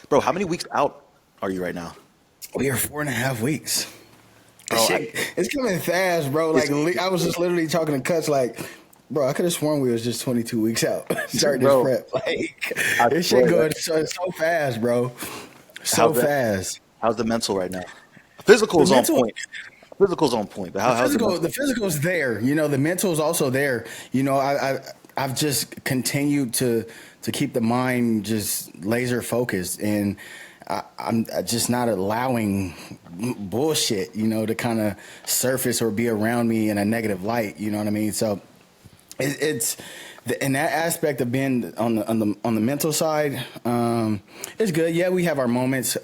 Bro, how many weeks out are you right now? We are 4.5 weeks. Bro, It's coming fast, bro. it's, Like I was just literally talking to Cuts, like, bro, I could have sworn we was just 22 weeks out starting this bro, prep. Like, I this shit swear. going so fast, bro. So How's that? fast. How's the mental right now? Physical The is on mental, point. Physical's on point, but how's the mental? the physical's there. You know, the mental's also there. You know, I've just continued to keep the mind just laser focused, and I'm just not allowing bullshit, you know, to kind of surface or be around me in a negative light. You know what I mean? So it's in that aspect of being on the mental side, it's good. Yeah, we have our moments.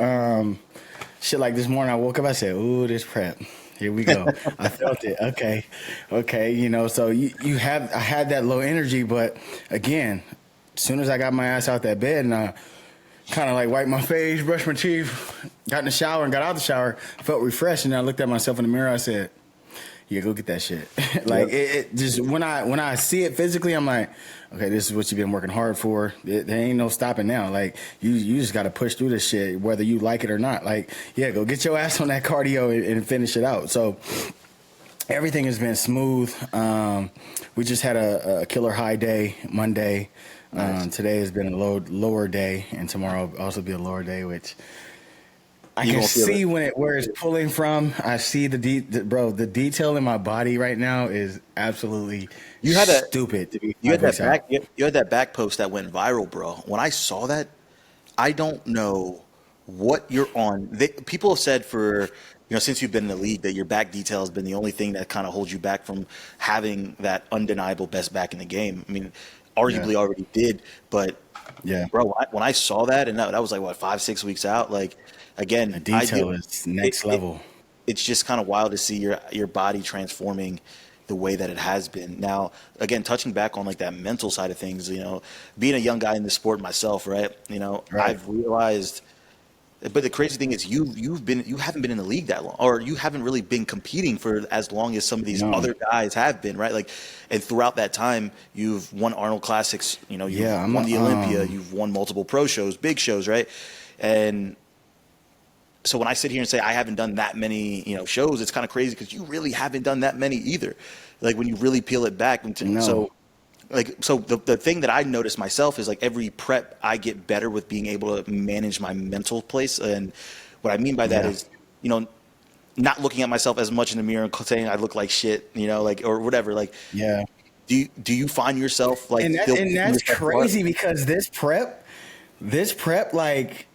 Shit like this morning, I woke up, I said, "Ooh, this prep. Here we go." I felt it. Okay. You know, so I had that low energy, but again, as soon as I got my ass out that bed and I kind of like wiped my face, brushed my teeth, got in the shower and got out the shower, felt refreshed, and I looked at myself in the mirror. I said, "Yeah, go get that shit." Like Yep. it just when I see it physically, I'm like, okay, this is what you've been working hard for. There ain't no stopping now. Like you just got to push through this shit, whether you like it or not. Like, yeah, go get your ass on that cardio and finish it out. So everything has been smooth. We just had a killer high day Monday. Nice. Today has been a lower day, and tomorrow will also be a lower day, which I You can gonna feel it. see where it's pulling from. I see the detail in my body right now is absolutely You had a stupid to be you had 5 weeks that out. you had that back post that went viral, bro. When I saw that, I don't know what you're on. People have said for since you've been in the league that your back detail has been the only thing that kind of holds you back from having that undeniable best back in the game. I mean, Yeah, arguably already did, but yeah. bro, when I saw that and that was like what 5 6 weeks out. Like The again, detail is it, next it level. it's just kind of wild to see your body transforming the way that it has been. Now, again, touching back on like that mental side of things, being a young guy in the sport myself, right? Right. I've realized, but the crazy thing is you haven't been in the league that long, or you haven't really been competing for as long as some of these No. other guys have been, right? Like, and throughout that time, you've won Arnold Classics, Yeah, you've I'm won the Olympia, um you've won multiple pro shows, big shows, right? And so when I sit here and say I haven't done that many, shows, it's kind of crazy because you really haven't done that many either. Like when you really peel it back, no. so the thing that I notice myself is like every prep I get better with being able to manage my mental place, and what I mean by that Yeah. is, you know, not looking at myself as much in the mirror and saying I look like shit, like or whatever. Like, Yeah. do you find yourself like And still picking that's yourself apart? crazy because this prep like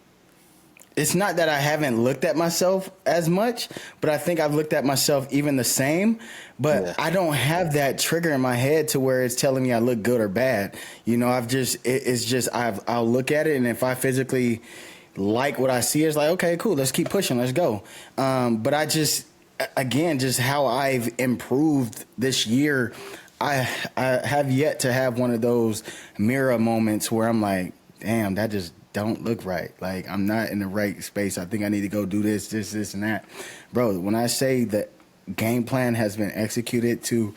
it's not that I haven't looked at myself as much, but I think I've looked at myself even the same. But Yeah, I don't have that trigger in my head to where it's telling me I look good or bad. You know, it's just I'll look at it, and if I physically like what I see, it's like, okay, cool, let's keep pushing, let's go. But I just again, just how I've improved this year. I have yet to have one of those mirror moments where I'm like, damn, that just don't look right. Like I'm not in the right space. I think I need to go do this, and that. Bro, when I say the game plan has been executed to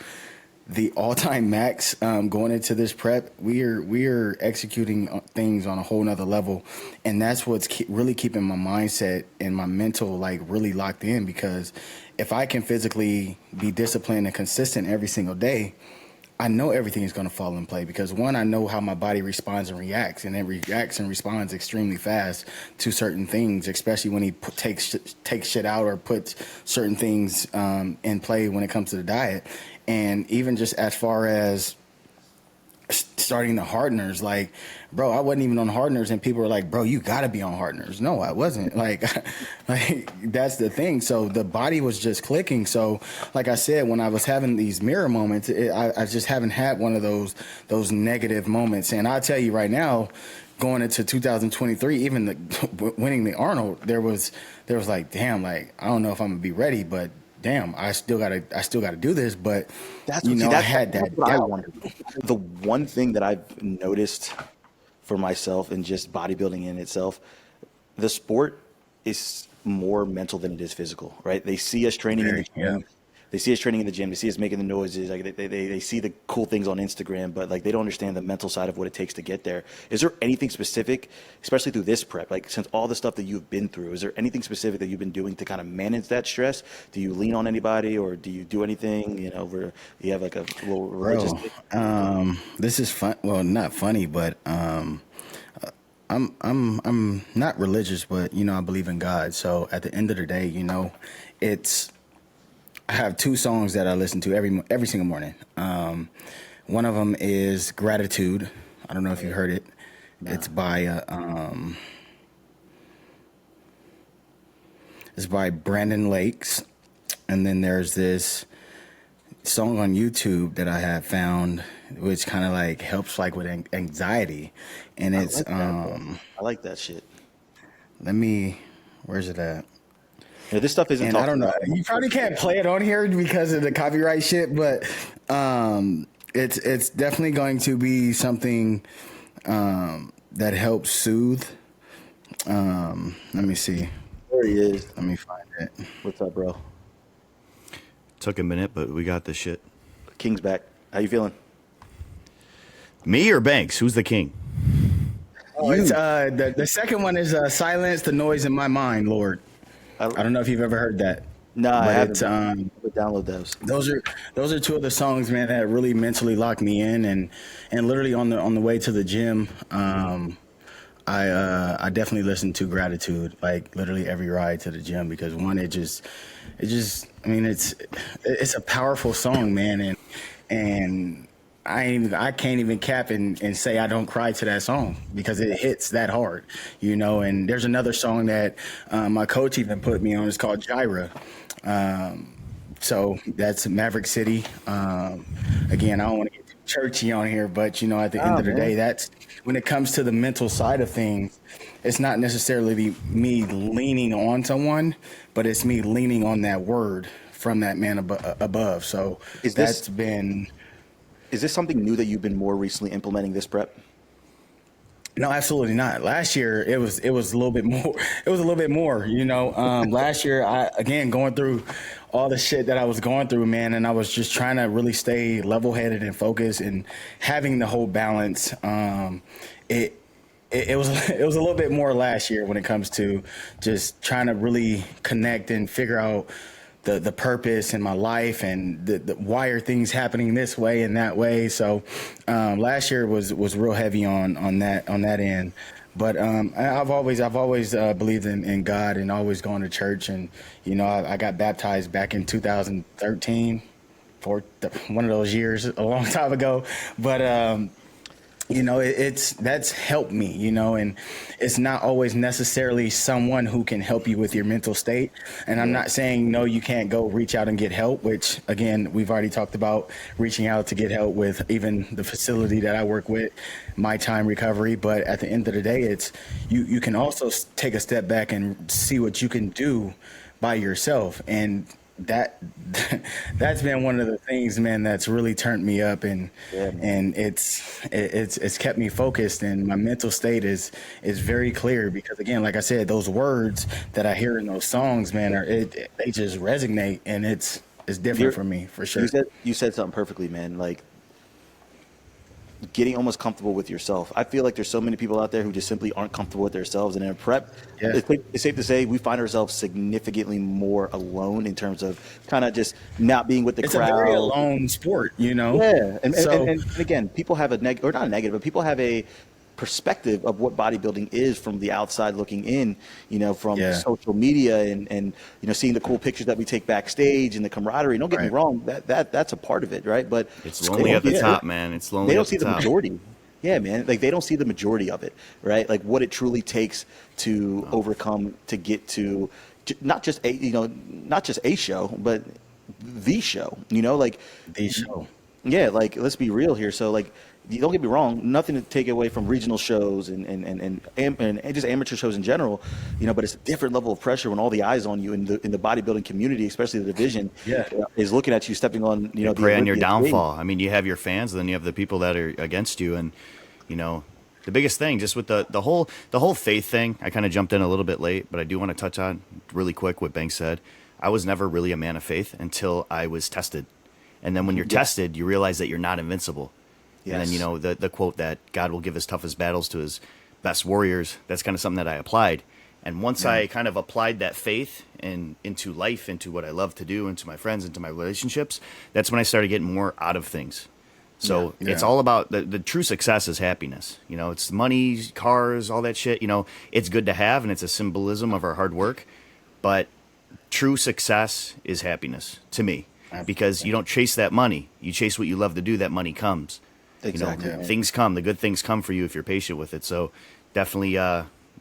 the all-time max going into this prep, we are executing things on a whole nother level, and that's what's really keeping my mindset and my mental like really locked in, because if I can physically be disciplined and consistent every single day, I know everything is going to fall in play, because one, I know how my body responds and reacts, and it reacts and responds extremely fast to certain things, especially when he takes shit out or puts certain things in play when it comes to the diet. And even just as far as starting the hardeners, like, bro, I wasn't even on hardeners, and people were like, bro, you gotta be on hardeners. No, I wasn't. Like, like that's the thing. So the body was just clicking. So like I said, when I was having these mirror moments, I just haven't had one of those negative moments. And I'll tell you right now, going into 2023, even winning the Arnold, there was like, damn, like I don't know if I'm gonna be ready, but damn, I still gotta do this. But that's what see I that's had that's that what I doubt. wonder. The one thing that I've noticed for myself and just bodybuilding in itself, the sport is more mental than it is physical, right? They see us training in the Very, yeah. gym. they see us training in the gym, they see us making the noises, like they see the cool things on Instagram, but like they don't understand the mental side of what it takes to get there. Is there anything specific, especially through this prep, like since all the stuff that you've been through, is there anything specific that you've been doing to kind of manage that stress? Do you lean on anybody, or do you do anything, where you have like a little religious Bro, this is fun. Well, not funny, but I'm not religious, but I believe in God. So at the end of the day, it's I have two songs that I listen to every single morning. One of them is Gratitude. I don't know if you heard it. No. It's by Brandon Lakes, and then there's this song on YouTube that I have found, which kind of like helps like with anxiety, and it's I like that shit. Where's it at? Yeah, this stuff isn't. And I don't know. You probably can't play it on here because of the copyright shit, but it's definitely going to be something that helps soothe. Let me see. There he is. Let me find it. What's up, bro? Took a minute, but we got this shit. King's back. How you feeling? Me or Banks? Who's the king? Oh, it's, the second one is Silence the Noise in My Mind, Lord. I don't know if you've ever heard that. No, I haven't. Download those. Those are two of the songs, man, that really mentally locked me in, and literally on the way to the gym, I definitely listen to Gratitude, like literally every ride to the gym, because one, it's a powerful song, man, and I can't even cap and say I don't cry to that song because it hits that hard, and there's another song that my coach even put me on. It's called Gyra. So that's Maverick City. Again, I don't want to get too churchy on here, but at the end of the day, that's when it comes to the mental side of things, it's not necessarily me leaning on someone, but it's me leaning on that word from that man above. So Is this something new that you've been more recently implementing this prep? No, absolutely not. Last year it was a little bit more. It was a little bit more, Last year, going through all the shit that I was going through, man, and I was just trying to really stay level-headed and focused and having the whole balance. It was a little bit more last year when it comes to just trying to really connect and figure out the purpose in my life and the why are things happening this way and that way. So last year was real heavy on that end. But I've always believed in God and always gone to church. And I got baptized back in 2013 for one of those years a long time ago. But that's helped me, and it's not always necessarily someone who can help you with your mental state. And I'm not saying, no, you can't go reach out and get help, which again, we've already talked about reaching out to get help with even the facility that I work with, My Time Recovery. But at the end of the day, it's you can also take a step back and see what you can do by yourself. And that's been one of the things, man, that's really turned me up, and it's kept me focused, and my mental state is very clear, because again, like I said, those words that I hear in those songs, man, they just resonate, and it's different for me, for sure. You said something perfectly, man. Like, getting almost comfortable with yourself. I feel like there's so many people out there who just simply aren't comfortable with themselves, and in prep, it's safe to say we find ourselves significantly more alone in terms of kind of just not being with the crowd. It's a very alone sport, Yeah, and again, people have not a negative, but people have a perspective of what bodybuilding is from the outside looking in, from social media and seeing the cool pictures that we take backstage and the camaraderie. Don't get me wrong, that's a part of it, right? But it's lonely at the top, man. It's lonely. They don't see the majority. Yeah, man. Like, they don't see the majority of it, right? Like, what it truly takes to overcome, to get to not just a show, but the show. The show. Yeah, like, let's be real here. So, like, don't get me wrong, nothing to take away from regional shows and just amateur shows in general, but it's a different level of pressure when all the eyes on you in the bodybuilding community, especially the division, is looking at you stepping on, they prey on your downfall. I mean, you have your fans, then you have the people that are against you, and the biggest thing, just with the whole faith thing, I kind of jumped in a little bit late, but I do want to touch on really quick what Banks said. I was never really a man of faith until I was tested. And then when you're tested, you realize that you're not invincible. Yes. And then, you know, the quote that God will give his toughest battles to his best warriors, that's kind of something that I applied. And once I kind of applied that faith into life, into what I love to do, into my friends, into my relationships, that's when I started getting more out of things. So it's all about the true success is happiness. You know, it's money, cars, all that shit. You know, it's good to have, and it's a symbolism of our hard work. But true success is happiness to me, because you don't chase that money. You chase what you love to do. That money comes. Exactly. You know, things come. The good things come for you if you're patient with it. So definitely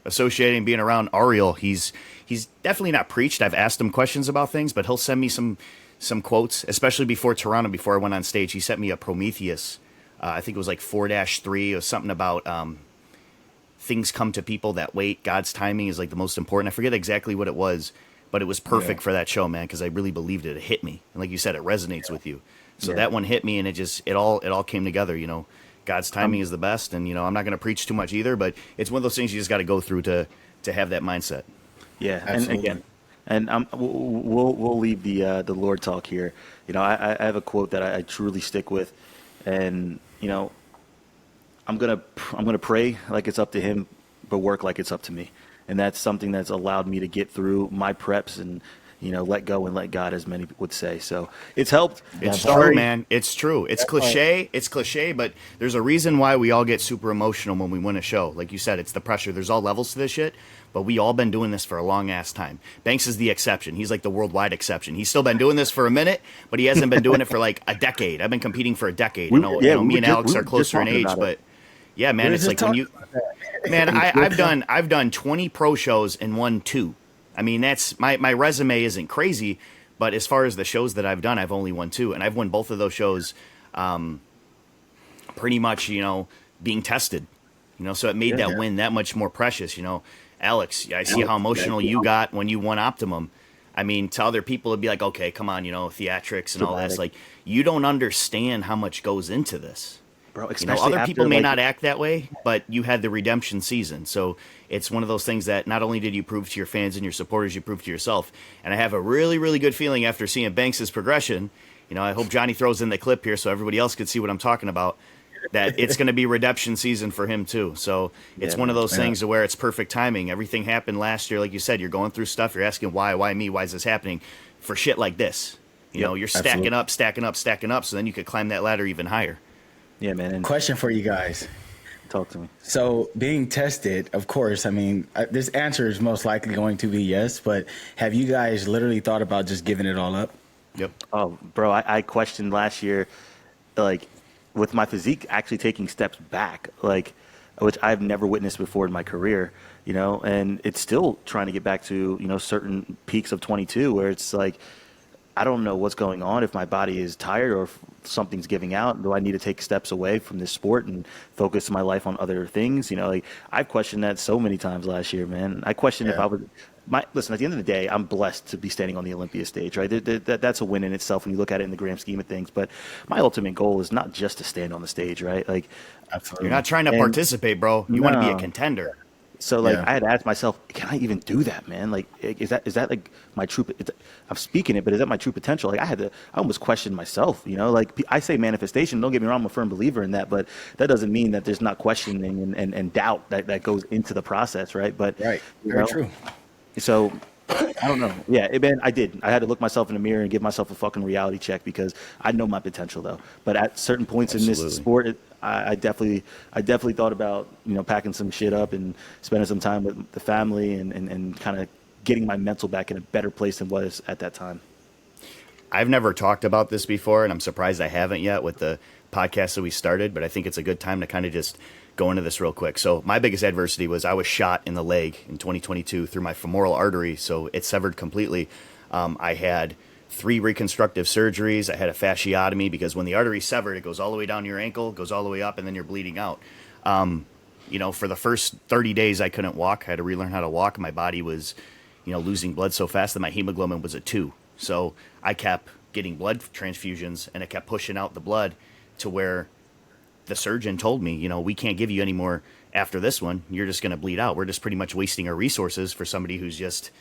associating, being around Ariel, he's definitely not preached. I've asked him questions about things, but he'll send me some quotes, especially before Toronto, before I went on stage. He sent me a Prometheus. I think it was like 4-3 or something about things come to people that wait. God's timing is like the most important. I forget exactly what it was, but it was perfect for that show, man, because I really believed it. It hit me. And like you said, it resonates with you. So that one hit me, and it all came together, you know. God's timing is the best, and, you know, I'm not going to preach too much either, but it's one of those things you just got to go through to have that mindset. Yeah, Absolutely. and again, and we'll leave the Lord talk here. You know, I have a quote that I truly stick with, and you know, I'm gonna pray like it's up to Him, but work like it's up to me, and that's something that's allowed me to get through my preps and, you know, let go and let God, as many would say. So it's helped. It's true, man. It's true. It's cliche. It's cliche, but there's a reason why we all get super emotional when we win a show. Like you said, it's the pressure. There's all levels to this shit, but we all been doing this for a long ass time. Banks is the exception. He's like the worldwide exception. He's still been doing this for a minute, but he hasn't been doing it for like a decade. I've been competing for a decade. Me and Alex are closer in age, but yeah, man, it's like when you, man, I've done 20 pro shows and won 2. I mean, that's my resume isn't crazy, but as far as the shows that I've done, I've only won 2, and I've won both of those shows, pretty much, you know, being tested, you know, so it made that win that much more precious. You know, Alex, I see how emotional you got when you won Optimum. I mean, to other people, it'd be like, okay, come on, you know, theatrics and all this. Like, you don't understand how much goes into this. Bro, you know, other people may not act that way, but you had the redemption season. So it's one of those things that not only did you prove to your fans and your supporters, you proved to yourself. And I have a really, really good feeling after seeing Banks' progression. You know, I hope Johnny throws in the clip here so everybody else could see what I'm talking about, that it's going to be redemption season for him too. So it's one of those things where it's perfect timing. Everything happened last year. Like you said, you're going through stuff. You're asking why me? Why is this happening? For shit like this. You know, you're stacking up. So then you could climb that ladder even higher. Yeah, man. And Question for you guys. talk to me. So being tested, of course, I mean, this answer is most likely going to be yes, but have you guys literally thought about just giving it all up? Yep. Oh, bro, I questioned last year, like, with my physique actually taking steps back, like, which I've never witnessed before in my career, you know, and it's still trying to get back to, you know, certain peaks of 22 where it's like, I don't know what's going on, if my body is tired or if something's giving out. Do I need to take steps away from this sport and focus my life on other things? You know, like, I've questioned that so many times last year, man. I questioned if I would. Listen, at the end of the day, I'm blessed to be standing on the Olympia stage, right? That's a win in itself when you look at it in the grand scheme of things. But my ultimate goal is not just to stand on the stage, right? Like, Absolutely. You're not trying to participate, bro. You want to be a contender. So, like, I had asked myself, can I even do that, man? Like, is that like my true? I'm speaking it, but is that my true potential? Like, I almost questioned myself. You know, like, I say manifestation. Don't get me wrong, I'm a firm believer in that, but that doesn't mean that there's not questioning and doubt that goes into the process, right? But Right. Very true. So, I don't know. Yeah, man, I did. I had to look myself in the mirror and give myself a fucking reality check, because I know my potential, though. But at certain points in this sport, I definitely thought about, you know, packing some shit up and spending some time with the family and kind of getting my mental back in a better place than was at that time. I've never talked about this before, and I'm surprised I haven't yet with the podcast that we started, but I think it's a good time to kind of just go into this real quick. So my biggest adversity was I was shot in the leg in 2022 through my femoral artery, so it severed completely. I had 3 reconstructive surgeries. I had a fasciotomy, because when the artery severed, it goes all the way down your ankle, goes all the way up, and then you're bleeding out. You know, for the first 30 days, I couldn't walk. I had to relearn how to walk. My body was, you know, losing blood so fast that my hemoglobin was a 2. So I kept getting blood transfusions, and it kept pushing out the blood to where the surgeon told me, you know, we can't give you any more after this one. You're just going to bleed out. We're just pretty much wasting our resources for somebody who's just,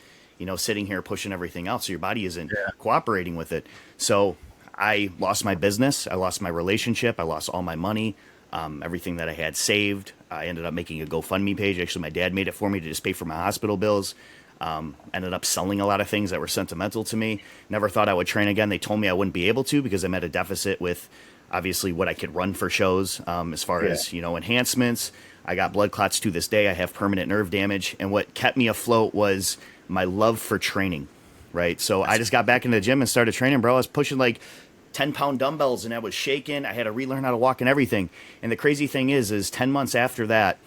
sitting here pushing everything out. So your body isn't cooperating with it. So I lost my business. I lost my relationship. I lost all my money, everything that I had saved. I ended up making a GoFundMe page. Actually, my dad made it for me to just pay for my hospital bills. Ended up selling a lot of things that were sentimental to me. Never thought I would train again. They told me I wouldn't be able to because I'm at a deficit with obviously what I could run for shows, as far as, enhancements. I got blood clots to this day. I have permanent nerve damage. And what kept me afloat was my love for training, right? So I just got back in the gym and started training, bro. I was pushing like 10-pound dumbbells and I was shaking. I had to relearn how to walk and everything. And the crazy thing is 10 months after that,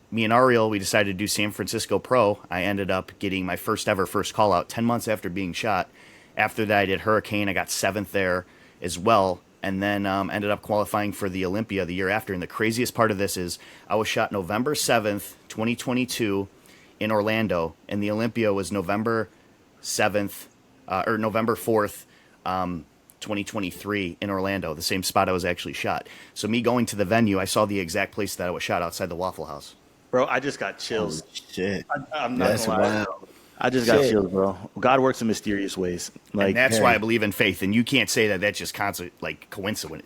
me and Ariel, we decided to do San Francisco Pro. I ended up getting my first call out 10 months after being shot. After that, I did Hurricane. I got 7th there as well. And then ended up qualifying for the Olympia the year after. And the craziest part of this is I was shot November 7th, 2022 in Orlando. And the Olympia was November 7th, or November 4th, 2023 in Orlando, the same spot I was actually shot. So me going to the venue, I saw the exact place that I was shot outside the Waffle House. Bro, I just got chills. Oh, shit. I'm not gonna lie. Wild. I just got chills, bro. God works in mysterious ways. Like, and that's why I believe in faith. And you can't say that that's just coincidence.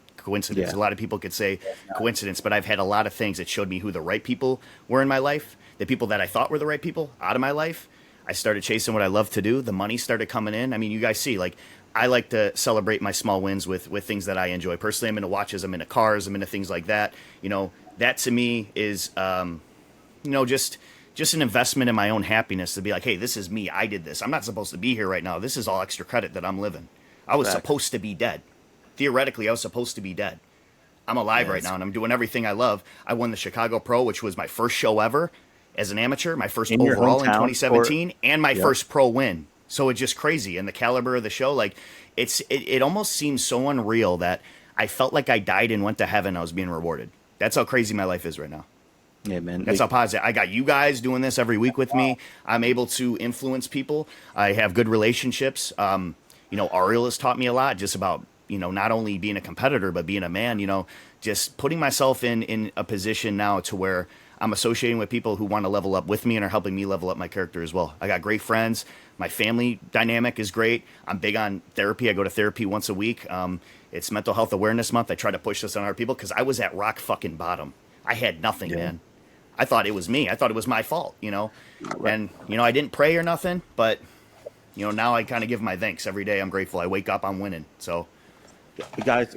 Yeah. A lot of people could say coincidence, but I've had a lot of things that showed me who the right people were in my life. The people that I thought were the right people out of my life. I started chasing what I love to do. The money started coming in. I mean, you guys see, like, I like to celebrate my small wins with things that I enjoy. Personally, I'm into watches, I'm into cars, I'm into things like that. That to me is, just an investment in my own happiness to be like, hey, this is me. I did this. I'm not supposed to be here right now. This is all extra credit that I'm living. I was supposed to be dead. Theoretically, I was supposed to be dead. I'm alive right now, and I'm doing everything I love. I won the Chicago Pro, which was my first show ever as an amateur, my first overall in 2017, and my first pro win. So it's just crazy. And the caliber of the show, like, it almost seems so unreal that I felt like I died and went to heaven. I was being rewarded. That's how crazy my life is right now. Yeah, man. That's how positive. I got you guys doing this every week with me. I'm able to influence people. I have good relationships. Ariel has taught me a lot just about, not only being a competitor, but being a man, just putting myself in a position now to where I'm associating with people who want to level up with me and are helping me level up my character as well. I got great friends. My family dynamic is great. I'm big on therapy. I go to therapy once a week. It's Mental Health Awareness Month. I try to push this on our people because I was at rock fucking bottom. I had nothing, man. I thought it was me. I thought it was my fault, And, I didn't pray or nothing, but, now I kind of give my thanks every day. I'm grateful. I wake up, I'm winning. So, guys,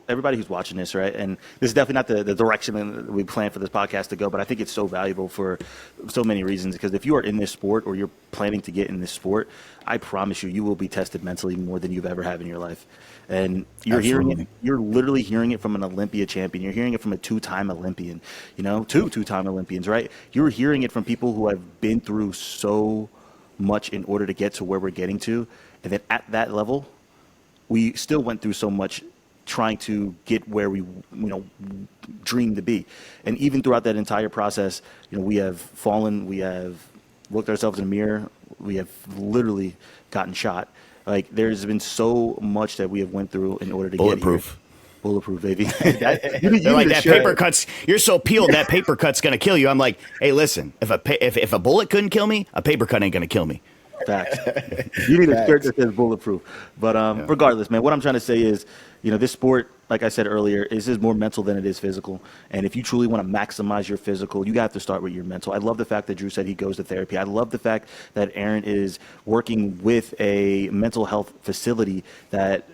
everybody who's watching this, right? And this is definitely not the direction that we plan for this podcast to go, but I think it's so valuable for so many reasons. Because if you are in this sport or you're planning to get in this sport, I promise you will be tested mentally more than you've ever have in your life. And you're literally hearing it from an Olympia champion. You're hearing it from a two-time Olympian, two-time Olympians, right? You're hearing it from people who have been through so much in order to get to where we're getting to. And then at that level, we still went through so much trying to get where we, dream to be. And even throughout that entire process, we have fallen, we have looked ourselves in the mirror, we have literally gotten shot. Like, there's been so much that we have went through in order to get here. Bulletproof, baby. They're like, that paper cuts, you're so peeled, that paper cut's going to kill you. I'm like, hey, listen, if a bullet couldn't kill me, a paper cut ain't going to kill me. Facts. You need a shirt that says bulletproof. But regardless, man, what I'm trying to say is, this sport, like I said earlier, is more mental than it is physical. And if you truly want to maximize your physical, you have to start with your mental. I love the fact that Drew said he goes to therapy. I love the fact that Aaron is working with a mental health facility that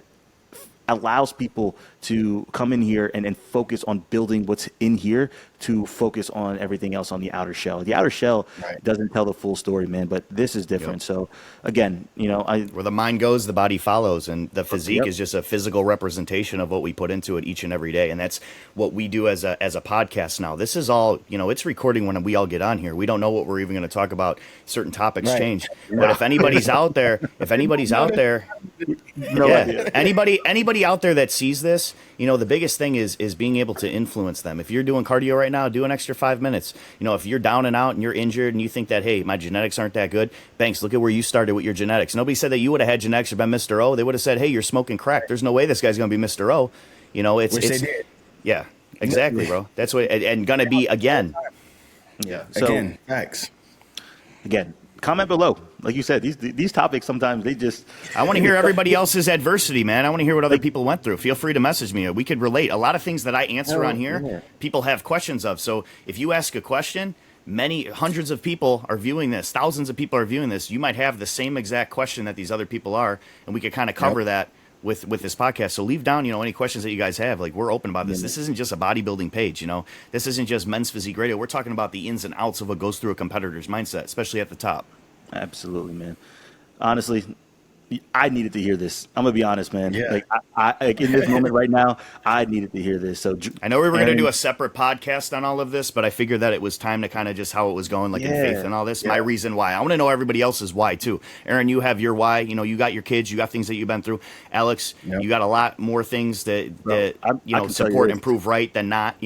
allows people to come in here and focus on building what's in here to focus on everything else on the outer shell. The outer shell doesn't tell the full story, man, but this is different. Yep. So again, where the mind goes, the body follows, and the physique is just a physical representation of what we put into it each and every day. And that's what we do as a podcast now. This is all, it's recording when we all get on here. We don't know what we're even going to talk about. Certain topics change. But if anybody's out there, anybody out there that sees this, the biggest thing is being able to influence them. If you're doing cardio right now, do an extra 5 minutes. If you're down and out and you're injured and you think that, hey, my genetics aren't that good, Banks, look at where you started with your genetics. Nobody said that you would have had genetics or been Mr. O. They would have said, hey, you're smoking crack. There's no way this guy's going to be Mr. O. Which they did. Yeah, exactly, bro. That's what, and going to be again. Yeah. So, again, facts. Again, comment below. Like you said, these topics sometimes they just. I want to hear everybody else's adversity, man. I want to hear what other people went through. Feel free to message me. We could relate. A lot of things that I answer on here, people have questions of. So if you ask a question, hundreds of people are viewing this, thousands of people are viewing this. You might have the same exact question that these other people are, and we could kind of cover that with this podcast. So leave down, any questions that you guys have. Like, we're open about this. This isn't just a bodybuilding page, This isn't just Men's Physique Radio. We're talking about the ins and outs of what goes through a competitor's mindset, especially at the top. Absolutely, man. Honestly, I needed to hear this. I'm gonna be honest, man. Yeah. Like, I in this moment right now, I needed to hear this. So I know we were going to do a separate podcast on all of this, but I figured that it was time to kind of just how it was going, like in faith and all this. My reason why. I want to know everybody else's why too. Aaron, you have your why. You got your kids. You got things that you've been through. Alex, you got a lot more things that support and prove right than not.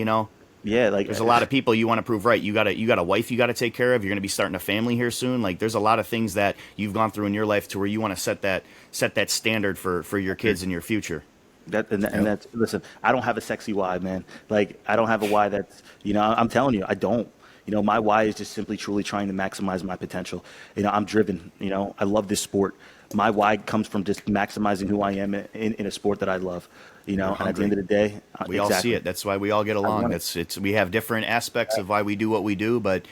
Yeah, like there's a lot of people you want to prove right. You got a wife you got to take care of. You're going to be starting a family here soon. Like, there's a lot of things that you've gone through in your life to where you want to set that standard for your kids in your future. That's listen. I don't have a sexy why, man. Like, I don't have a why that's I'm telling you, I don't. My why is just simply truly trying to maximize my potential. I'm driven. I love this sport. My why comes from just maximizing who I am in a sport that I love. And at the end of the day, we all see it. That's why we all get along. We have different aspects of why we do what we do, but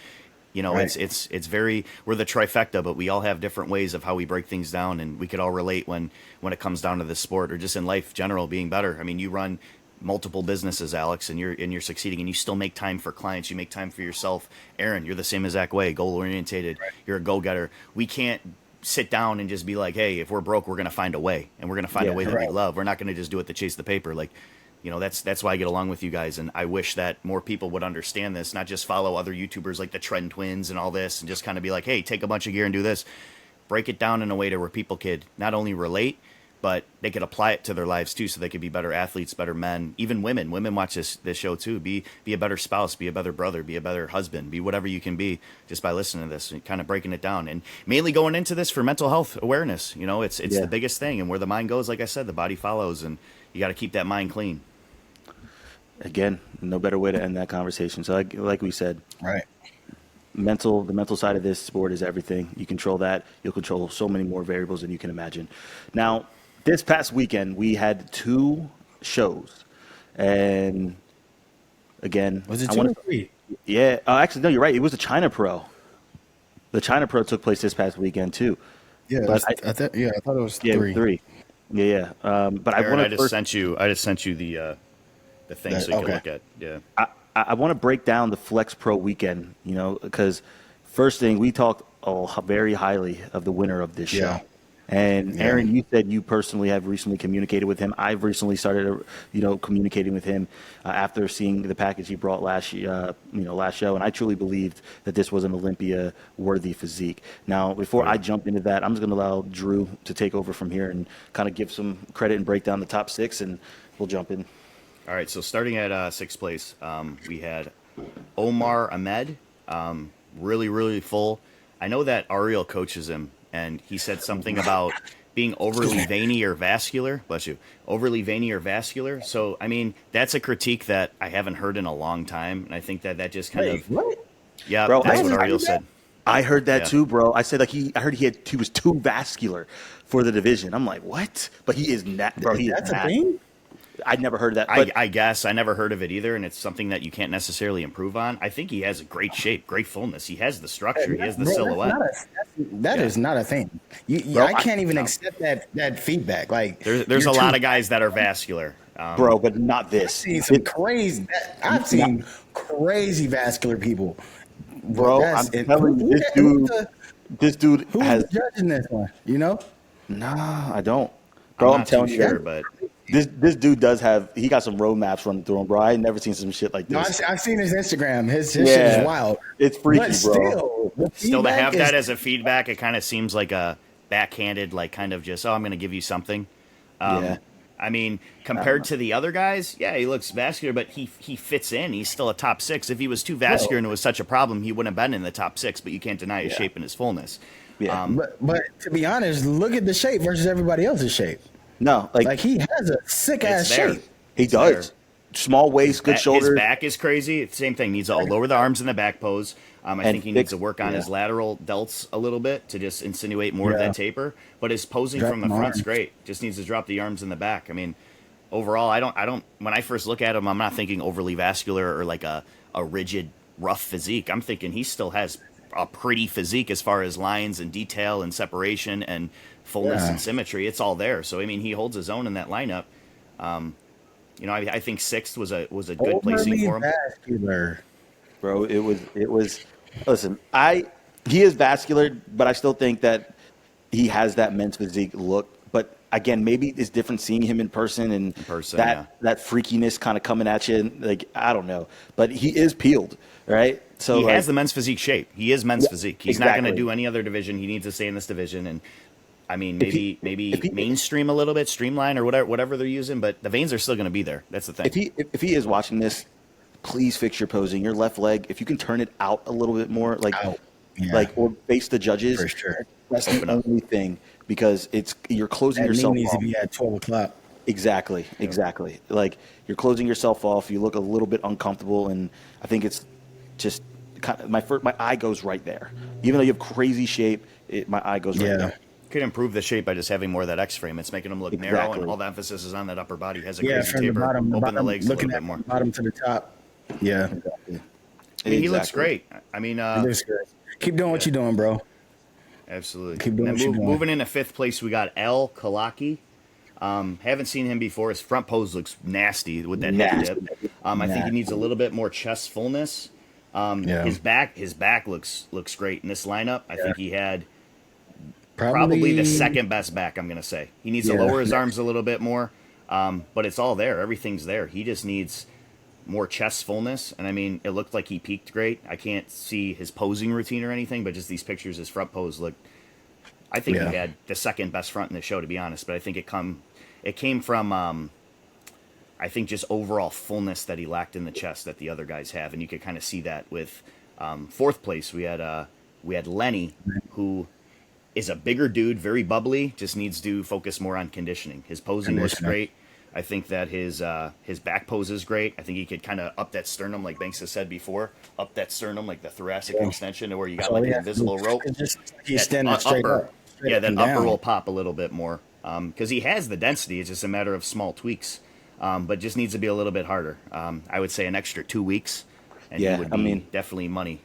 it's very, we're the trifecta, but we all have different ways of how we break things down, and we could all relate when it comes down to this sport or just in life general being better. I mean, you run multiple businesses, Alex, and you're succeeding, and you still make time for clients. You make time for yourself. Aaron, you're the same exact way, goal orientated. Right. You're a go getter. We can't sit down and just be like, hey, if we're broke, we're going to find a way, and we're going to find a way that we love. We're not going to just do it to chase the paper. Like, that's why I get along with you guys. And I wish that more people would understand this, not just follow other YouTubers like the Trend Twins and all this, and just kind of be like, hey, take a bunch of gear and do this. Break it down in a way to where people could not only relate, but they could apply it to their lives too, so they could be better athletes, better men, even women. Women watch this show too. Be a better spouse, be a better brother, be a better husband, be whatever you can be just by listening to this and kind of breaking it down. And mainly going into this for mental health awareness. It's the biggest thing. And where the mind goes, like I said, the body follows, and you got to keep that mind clean. Again, no better way to end that conversation. So like we said, right. The mental side of this sport is everything. You control that. You'll control so many more variables than you can imagine. Now, this past weekend, we had 2 shows. And again, was it 2 or 3? Yeah. Actually, no, you're right. It was the China Pro. The China Pro took place this past weekend too. Yeah, but I thought it was 3. 3. Yeah. But Aaron, I just sent you the thing so you can look at. Yeah. I want to break down the Flex Pro weekend, because first thing, we talked very highly of the winner of this show. And Aaron, you said you personally have recently communicated with him. I've recently started, communicating with him after seeing the package he brought last show. And I truly believed that this was an Olympia worthy physique. Now, before I jump into that, I'm just going to allow Drew to take over from here and kind of give some credit and break down the top 6, and we'll jump in. All right, so starting at 6th place, we had Omar Ahmed, really, really full. I know that Ariel coaches him, and he said something about being overly veiny or vascular. Bless you. Overly veiny or vascular. So, I mean, that's a critique that I haven't heard in a long time, and I think that just kind of... What? Yeah, bro, that's what Ariel said. I heard that too, bro. I said, I heard he was too vascular for the division. I'm like, what? But he is not, bro. That's a thing? I'd never heard that. But I guess I never heard of it either, and it's something that you can't necessarily improve on. I think he has a great shape, great fullness. He has the structure. He has the silhouette. That is not a thing. Bro, I can't even accept that feedback. Like, there's a lot of guys that are vascular, bro, but not this. I've seen crazy vascular people, bro. I'm telling you, this dude who's judging this one. Nah, I don't, bro. I'm telling you, but. This dude he got some roadmaps running through him, bro. I ain't never seen some shit like this. No, I've seen his Instagram. His shit is wild. It's freaky, bro. Still to have that as a feedback, it kind of seems like a backhanded, like kind of just, I'm going to give you something. I mean, compared to the other guys, he looks vascular, but he fits in. He's still a top 6. If he was too vascular and it was such a problem, he wouldn't have been in the top 6, but you can't deny his shape and his fullness. Yeah. But to be honest, look at the shape versus everybody else's shape. No, like he has a sick ass shape. He does. Small waist, good shoulders. His back is crazy. Same thing. Needs to lower the arms in the back pose. I And think he needs to fix, work on yeah. his lateral delts a little bit to just insinuate more of Yeah. that taper. But his posing Drop from the them front's arms. great. Just needs to drop the arms in the back. I mean, overall, I don't. When I first look at him, I'm not thinking overly vascular or like a rigid, rough physique. I'm thinking he still has a pretty physique as far as lines and detail and separation and fullness Yeah. and symmetry. It's all there. So I mean, he holds his own in that lineup. I think sixth was a good placing Overly for him. vascular. Bro. It was. Listen, he is vascular, but I still think that he has that men's physique look. But again, maybe it's different seeing him in person and person, that yeah. that freakiness kind of coming at you. And, like, I don't know, but he is peeled, right? So He like, has the men's physique shape. He is men's yeah, physique. He's not going to exactly. do any other division. He needs to stay in this division. And I mean, If he if maybe he mainstream a little bit, streamline or whatever they're using. But the veins are still going to be there. That's the thing. if he is watching this, please fix your posing. Your left leg, if you can turn it out a little bit more, Out. Yeah. like or face the judges. For sure. That's Open the up. only thing because you're closing That knee yourself needs off. to be at 12 o'clock. Exactly. Like you're closing yourself off. You look a little bit uncomfortable, and I think it's just kind of my eye goes right there. Even though you have crazy shape, my eye goes right Yeah. there. Could improve the shape by just having more of that X frame. It's making him look narrow, Exactly. and all the emphasis is on that upper body. Has a Yeah, crazy from the taper. bottom, Open the legs a looking little at bit more. from the bottom to the top. Yeah. Exactly. I mean, he looks Exactly. great. I mean, It looks good. Keep doing what you're doing, bro. absolutely. Keep doing And what you're doing. moving into fifth place, we got El Kalaki. Haven't seen him before. His front pose looks nasty with that hip Nasty. dip. I think he needs a little bit more chest fullness. Yeah. His back looks great in this lineup. I think he had Probably probably the second best back. I'm gonna say he needs to Yeah. lower his arms a little bit more, but it's all there. Everything's there. He just needs more chest fullness. And I mean, it looked like he peaked great. I can't see his posing routine or anything, but just these pictures, his front pose looked. I think Yeah. he had the second best front in the show, to be honest. But I think it came from I think just overall fullness that he lacked in the chest that the other guys have, and you could kind of see that with fourth place. We had Lenny, who is a bigger dude, very bubbly, just needs to focus more on conditioning. His posing looks Conditioning. great. I think that his back pose is great. I think he could kind of up that sternum, like Banks has said before, up that sternum, like the thoracic extension, to where you got That's all like he an has to do. invisible rope. It's just like he's That standing straight upper, up. Straight yeah, up that and upper down. will pop a little bit more because he has the density. It's just a matter of small tweaks, but just needs to be a little bit harder. I would say an extra 2 weeks, and Yeah, he would I be mean- definitely money.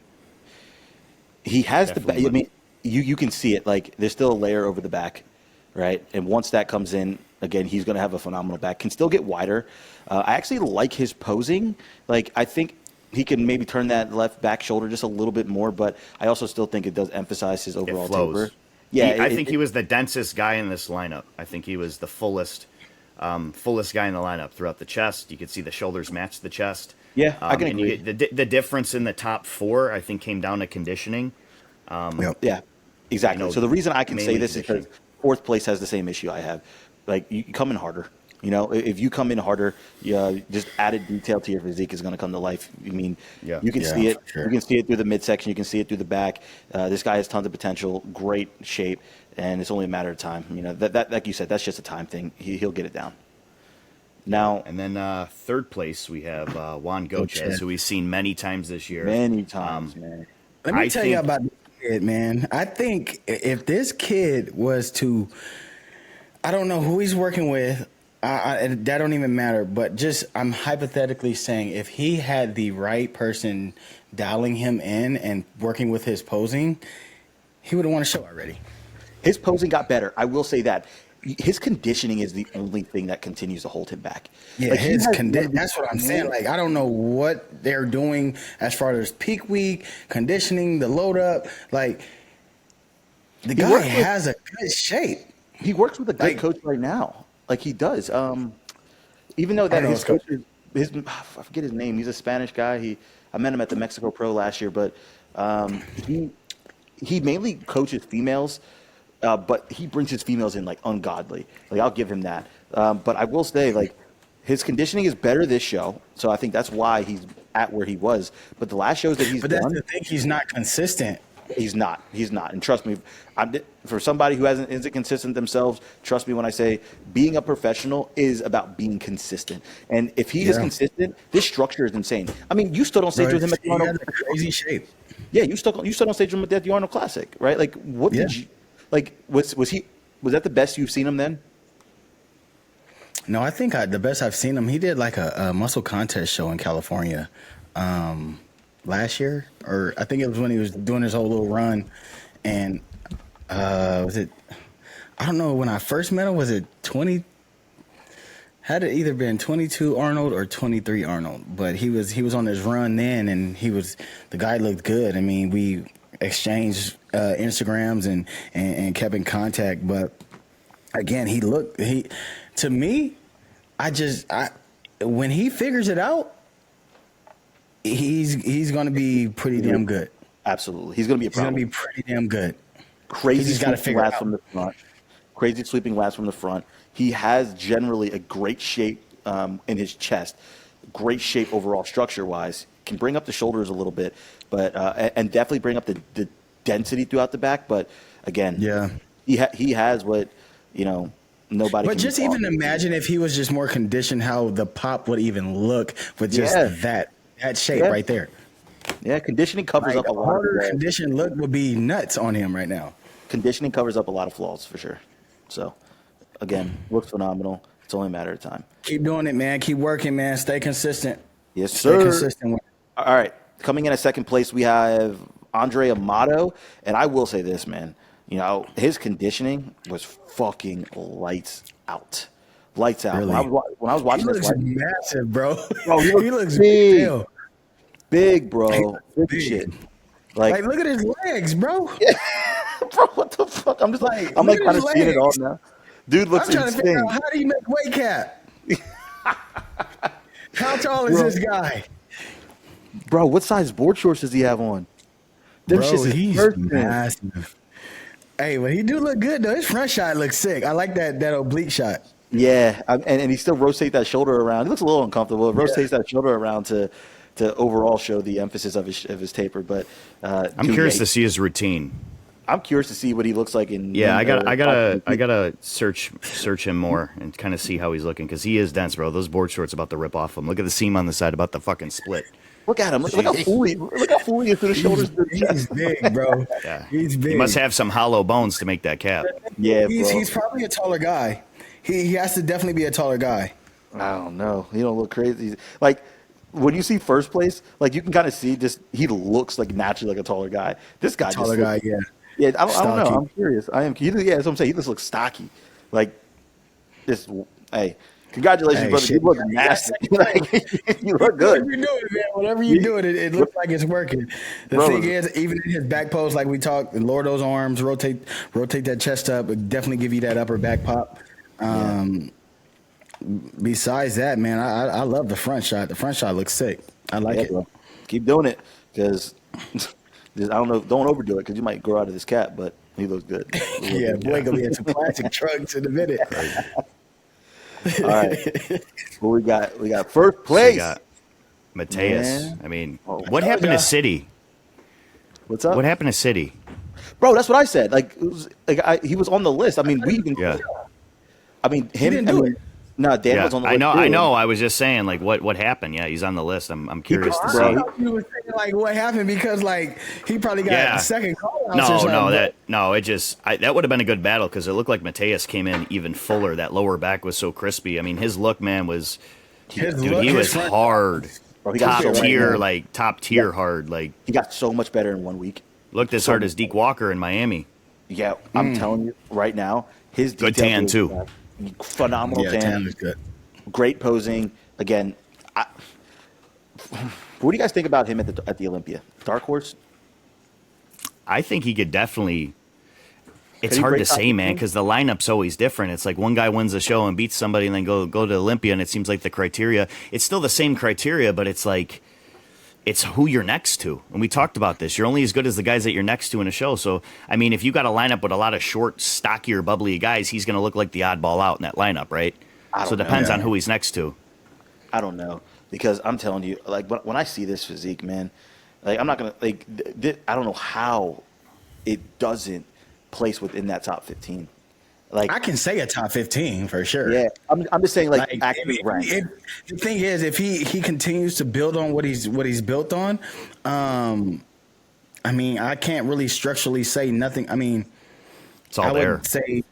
He has the. Definitely I mean, you can see it. Like there's still a layer over the back, right? And once that comes in, again, he's going to have a phenomenal back. Can still get wider. I actually like his posing. Like I think he can maybe turn that left back shoulder just a little bit more, but I also still think it does emphasize his overall It flows. taper. Yeah, I think he was the densest guy in this lineup. I think he was the fullest guy in the lineup throughout the chest. You could see the shoulders match the chest. Yeah, I can and you agree. get the difference in the top four, I think, came down to conditioning. Yep. Yeah, exactly. You know, so the reason I can say mainly this is because conditioning. fourth place has the same issue I have. Like you come in harder. You know, if you come in harder, just added detail to your physique is going to come to life. I mean, Yeah. you can Yeah, see it. for sure. You can see it through the midsection. You can see it through the back. This guy has tons of potential, great shape, and it's only a matter of time. You know, that like you said, that's just a time thing. He'll get it down. Now, And then third place, we have Juan Gochez, Gochez. who we've seen many times this year. many times, man. Let me I tell you think- about this kid, man. I think if this kid was to, I don't know who he's working with. That don't even matter. But just, I'm hypothetically saying, if he had the right person dialing him in and working with his posing, he would have won a show already. His posing got better. I will say that. His conditioning is the only thing that continues to hold him back. Yeah, Like, he has that's what I'm saying. Like, I don't know what they're doing as far as peak week, conditioning, the load up. Like, the guy works with- has a good shape. He works with a good Like- coach right now. Like he does. Even though I that know his his coach coach. is, I forget his name. He's a Spanish guy. I met him at the Mexico Pro last year, but he mainly coaches females, but he brings his females in like ungodly. Like I'll give him that. But I will say like his conditioning is better this show, so I think that's why he's at where he was. But the last shows that he's But that's done, the thing. He's not consistent. he's not. And trust me, for somebody who isn't consistent themselves, trust me when I say being a professional is about being consistent. And if he is Yeah. consistent, this structure is insane. I mean, you stood on stage with him at He Toronto. has a crazy shape. Yeah, you stood on stage with him at the Arnold Classic, right? Like, what Yeah. did you like? Was that the best you've seen him then? No, I think the best I've seen him. He did like a muscle contest show in California last year, or I think it was when he was doing his whole little run. And was it? I don't know. When I first met him, was it 20? Had it either been 22 Arnold or 23 Arnold? But he was on his run then, and the guy looked good. I mean, we exchanged Instagrams and kept in contact. But again, to me, when he figures it out, he's going to be pretty damn good. Absolutely, he's going to be a problem. He's going to be pretty damn good. Crazy He's got to sweeping figure it lats out. from the front. Crazy sweeping lats from the front. He has generally a great shape in his chest. Great shape overall, structure-wise. Can bring up the shoulders a little bit, but and definitely bring up the density throughout the back. But again, Yeah. he has what nobody. But can just beat. even imagine if he was just more conditioned, how the pop would even look with just Yeah. that shape Yeah. right there. Yeah, conditioning covers Like, up a a lot. harder Of conditioned look would be nuts on him right now. conditioning covers up a lot of flaws for sure. So, again, looks phenomenal. It's only a matter of time. Keep doing it, man. Keep working, man. Stay consistent. Yes, Stay sir. consistent with it. All right, coming in at second place, we have Andre Amato, and I will say this, man. His conditioning was fucking lights out. Lights out. Really? When I was He watching looks this, massive, bro. Bro, he he looks looks big. big. big, bro. Big big. shit. Like, look at his legs, bro. Bro, what the fuck? I'm Look kind at of his seeing it all legs. now. Dude looks I'm trying to figure insane. out, how do you make weight cap? How tall is Bro. this guy? Bro, what size board shorts does he have on? Them Bro, shits is he's bursting. massive. Hey, but he do look good though. His front shot looks sick. I like that oblique shot. Yeah, and he still rotates that shoulder around. He looks a little uncomfortable. Rotates that shoulder around to overall show the emphasis of his taper. But I'm curious to see his routine. I'm curious to see what he looks like in. Yeah, I gotta search him more and kind of see how he's looking, because he is dense, bro. Those board shorts about to rip off him. Look at the seam on the side, about to fucking split. Look at him. Look how fully he is through the shoulders. To the He's chest. big, bro. Yeah, He's big. He must have some hollow bones to make that cap. Yeah, He's bro. he's probably a taller guy. He has to definitely be a taller guy. I don't know. He don't look crazy. Like when you see first place, like you can kind of see just he looks like naturally like a taller guy. This guy Taller just guy, yeah. Yeah, I don't know. Stocky. I'm curious. I am. Yeah, that's what I'm saying. He just looks stocky. Like this. Hey, congratulations, Hey, brother. shit. You look nasty. Like, you look good. Whatever you're doing, man. Whatever you're doing, it looks like it's working. The Bro. thing is, even in his back pose, like we talked, lower those arms, rotate that chest up. It definitely give you that upper back pop. Besides that, man, I love the front shot. The front shot looks sick. I like it. Bro. Keep doing it because I don't know. Don't overdo it because you might grow out of this cap. But he looks good. Yeah, boy, gonna be in some classic trucks in a minute. All right. Well, we got first So place. you got Mateus. Man. I mean, Oh, what happened ya. to City? What's up, What happened to City? bro? That's what I said. Like, he was on the list. I mean, we even. Yeah. I mean, him. didn't I do mean, it. No, Dan Yeah, was on the I list. know. too. I know. I was just saying, like, what happened? Yeah, he's on the list. I'm curious to I see. Bro, thought you were saying like what happened because like he probably got Yeah. a second call out. That would have been a good battle, because it looked like Mateus came in even fuller. That lower back was so crispy. I mean, his look, man, was His dude. look, He his was front- hard, Bro, he got top so tier, right, like top tier Yeah. hard. Like He got so much better in 1 week. looked as hard as Deke Walker in Miami. Yeah, I'm telling you right now, his Good detail tan, is, too. Phenomenal Yeah, tan. tan is good. Great posing. Again, what do you guys think about him at the Olympia? Dark horse? I think he could definitely. It's he hard break to top say, man, 15? because the lineup's always different. It's like one guy wins the show and beats somebody, and then go to Olympia, and it seems like the criteria. It's still the same criteria, but it's like it's who you're next to. And we talked about this. You're only as good as the guys that you're next to in a show. So, I mean, if you got a lineup with a lot of short, stockier, bubbly guys, he's going to look like the oddball out in that lineup, right? So it know. depends Yeah. on who he's next to. I don't know. Because I'm telling you, like, when I see this physique, man, like, I'm not going to, like, I don't know how it doesn't place within that top 15. Like, I can say a top 15 for sure. yeah, I'm just saying, like actually if- ranked. the thing is, if he continues to build on what he's built on, I mean, I can't really structurally say nothing. I mean, It's all I there. would say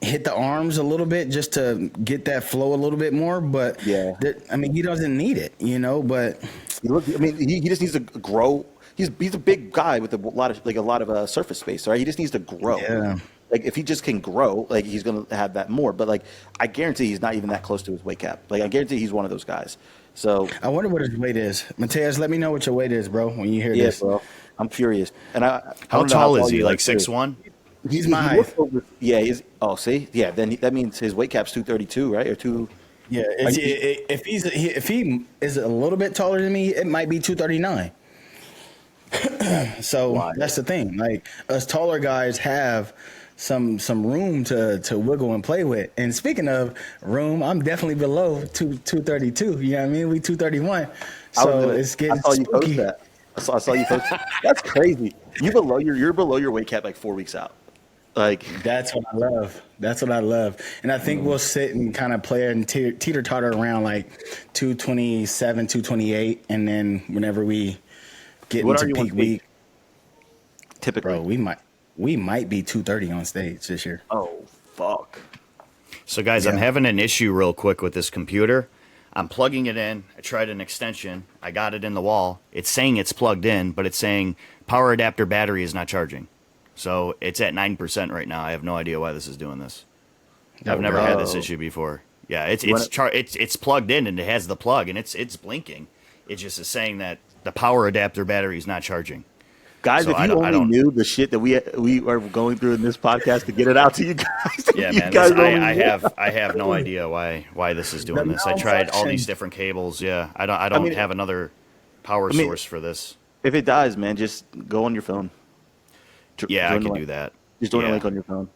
hit the arms a little bit just to get that flow a little bit more. But Yeah. I mean, he doesn't need it, you know. But I mean, he just needs to grow. He's a big guy with a lot of surface space, right? He just needs to grow. yeah, Like if he just can grow, like he's gonna have that more. But like I guarantee he's not even that close to his weight cap. Like I guarantee he's one of those guys. So I wonder what his weight is. Mateus, let me know what your weight is, bro. When you hear yeah, this, bro, I'm curious. And I How don't know tall is he? you are, Like too. 6'1"? he's He my looks height. over, yeah, he's. Oh, see, yeah. Then that means his weight cap's 232, right? Or two. Yeah, if he is a little bit taller than me, it might be 239. So Why? that's the thing. Like us taller guys have some room to wiggle and play with. And speaking of room, I'm definitely below 232. You know what I mean? We 231. So it's I getting saw you post spooky. that. I saw you post. That's crazy. You're below your weight cap like 4 weeks out. Like That's what I love. That's what I love. And I think we'll sit and kind of play and teeter totter around like 227, 228. And then whenever we get What into are you on peak stage? week, typically. bro, we might be 230 on stage this year. Oh fuck. So, guys, I'm having an issue real quick with this computer. I'm plugging it in. I tried an extension. I got it in the wall. It's saying it's plugged in, but it's saying power adapter battery is not charging. So it's at 9% right now. I have no idea why this is doing this. I've never had this issue before. Yeah, it's plugged in and it has the plug and it's blinking. It just is saying that the power adapter battery is not charging. Guys, So if I you don't- only knew the shit that we are going through in this podcast to get it out to you guys. Yeah, you man. guys This, only I knew. have no idea why this is doing The this. I tried all malfunction. these different cables. Yeah, I don't mean, have another power mean- source for this. If it dies, man, just go on your phone. Yeah, I Join the can link. do that. Just join yeah. a link on your phone.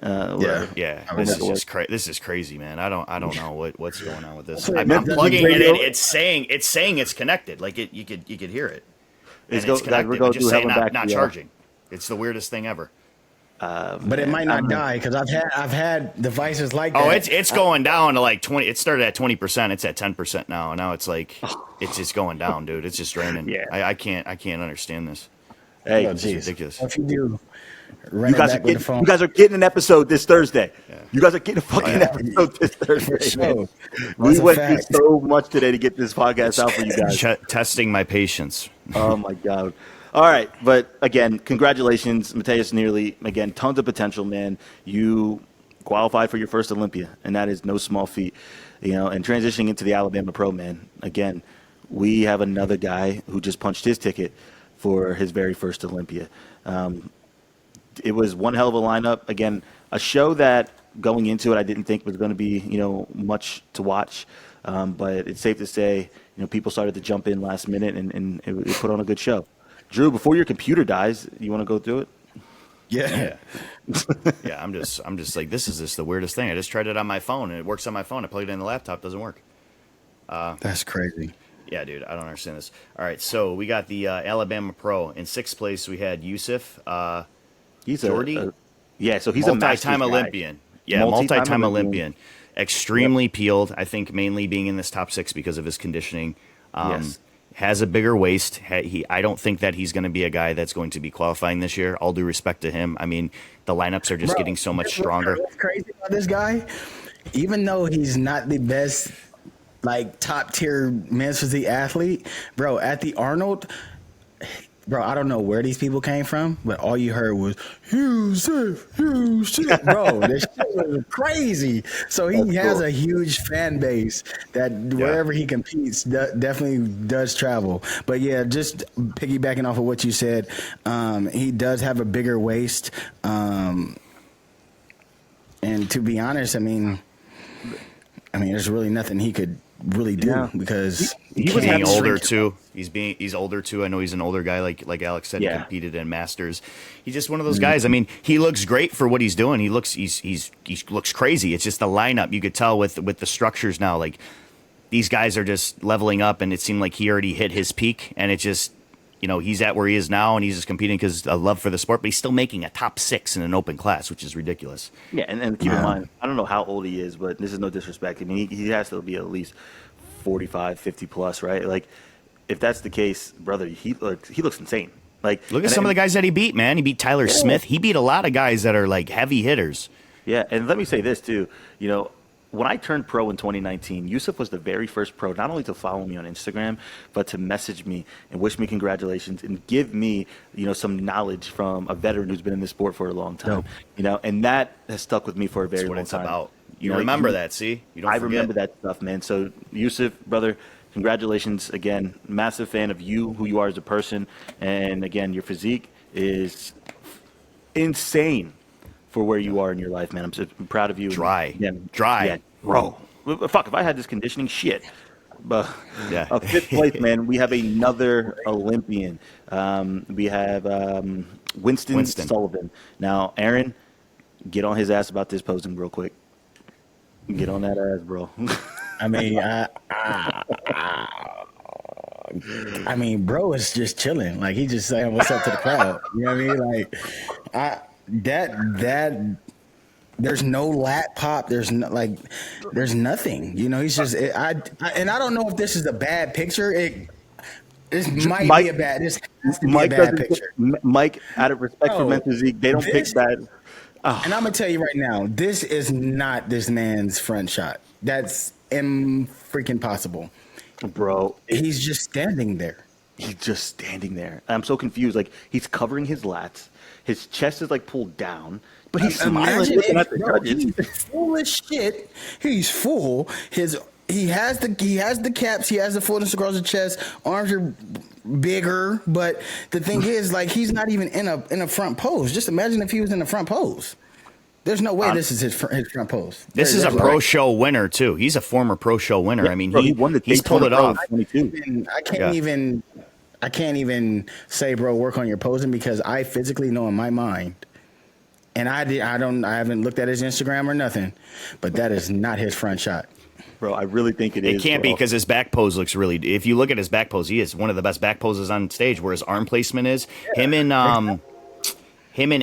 Whatever. Yeah, I this make is it just this is crazy, man. I don't know what's going on with this. Wait, I'm does it plugging bring it you in. over? It's saying it's connected. Like you could hear it. And It's it's guys, connected, we're but going just through saying hell and back. not yeah. charging. It's the weirdest thing ever. But it might not die because I've had devices like that. Oh, it's going down to like 20. It started at 20%. It's at 10% now. And now it's like it's just going down, dude. It's just draining. Yeah. I can't understand this. Hey, Oh, It's jeez. ridiculous. If you do, run you it guys are back with the getting phone. you guys are getting an episode this Thursday. You guys are getting a fucking yeah. episode this Thursday. For sure. man. That's We a went through fact. so much today to get this podcast out for you guys. Testing my patience. Oh my god. All right, but again, congratulations, Mateus Nearly. Again, tons of potential, man. You qualified for your first Olympia, and that is no small feat. You know, and transitioning into the Alabama Pro, man. Again, we have another guy who just punched his ticket for his very first Olympia. It was one hell of a lineup. Again, a show that going into it, I didn't think was going to be, much to watch. But it's safe to say, people started to jump in last minute, and it put on a good show. Drew, before your computer dies, you want to go through it? Yeah. Yeah, I'm just like, this is just the weirdest thing. I just tried it on my phone and it works on my phone. I plugged it in the laptop, doesn't work. That's crazy. Yeah, dude, I don't understand this. All right, so we got the Alabama Pro. In sixth place, we had Yusuf, He's Jordy? so he's a multi-time Masters guy. Olympian. Yeah, multi-time Olympian. Extremely Yep. peeled. I think mainly being in this top six because of his conditioning. Yes. Has a bigger waist. I don't think that he's going to be a guy that's going to be qualifying this year. All due respect to him. I mean, the lineups are just Bro, getting so much stronger. What's crazy about this guy? Even though he's not the best, like top tier men's physique athlete, bro, at the Arnold, bro, I don't know where these people came from, but all you heard was Yusuf. Bro, this shit was crazy. So he That's has cool. a huge fan base that wherever he competes definitely does travel. But yeah, just piggybacking off of what you said, he does have a bigger waist. And to be honest, I mean, there's really nothing he could really do Yeah. because He was Being having older shrink. too. He's older too. I know he's an older guy, like Alex said. He Yeah. competed in Masters. He's just one of those guys. I mean, he looks great for what he's doing. He looks looks crazy. It's just the lineup. You could tell with the structures now. Like these guys are just leveling up, and it seemed like he already hit his peak, and it just. He's at where he is now, and he's just competing because of love for the sport, but he's still making a top 6 in an open class, which is ridiculous. Yeah, and keep in mind, I don't know how old he is, but this is no disrespect. I mean, he has to be at least 45, 50 plus, right? Like, if that's the case, brother, he looks insane. Like, Look at some of the guys that he beat, man. He beat Tyler Smith. He beat a lot of guys that are like heavy hitters. Yeah, and let me say this too. You know, when I turned pro in 2019, Yusuf was the very first pro, not only to follow me on Instagram, but to message me and wish me congratulations and give me, some knowledge from a veteran who's been in this sport for a long time. And that has stuck with me for a very That's what long it's time. about. You remember that, see? You don't I forget. remember that stuff, man. So, Yusuf, brother, congratulations again. Massive fan of you, who you are as a person, and again, your physique is insane for where you are in your life, man. I'm so proud of you. Dry. Yeah, bro. Fuck, if I had this conditioning, shit. But Yeah. Fifth place, man. We have another Olympian. We have Winston Sullivan. Now, Aaron, get on his ass about this posing real quick. Get on that ass, bro. I mean, bro is just chilling. Like, he just saying what's up to the crowd. You know what I mean? Like, that there's no lat pop. There's nothing. He's just. I don't know if this is a bad picture. This might be a bad. This has to be a bad picture. Mike, out of respect for men's physique, they don't pick bad. Oh. And I'm gonna tell you right now, this is not this man's front shot. That's freaking possible, bro. He's just standing there. He's just standing there. I'm so confused. Like, he's covering his lats. His chest is like pulled down, but he's smiling looking at the judges. He's full as shit. He's full. He has the caps. He has the fullness across the chest. Arms are bigger, but the thing is, like, he's not even in a front pose. Just imagine if he was in a front pose. There's no way this is his front pose. This is a pro show winner too. He's a former pro show winner. Yeah, I mean, bro, he won the he's pulled it off. I can't even say, bro, work on your posing, because I physically know in my mind, and I haven't looked at his Instagram or nothing, but that is not his front shot. Bro, I really think it is. It can't be, because his back pose looks really. If you look at his back pose, he is one of the best back poses on stage. Where his arm placement is, him and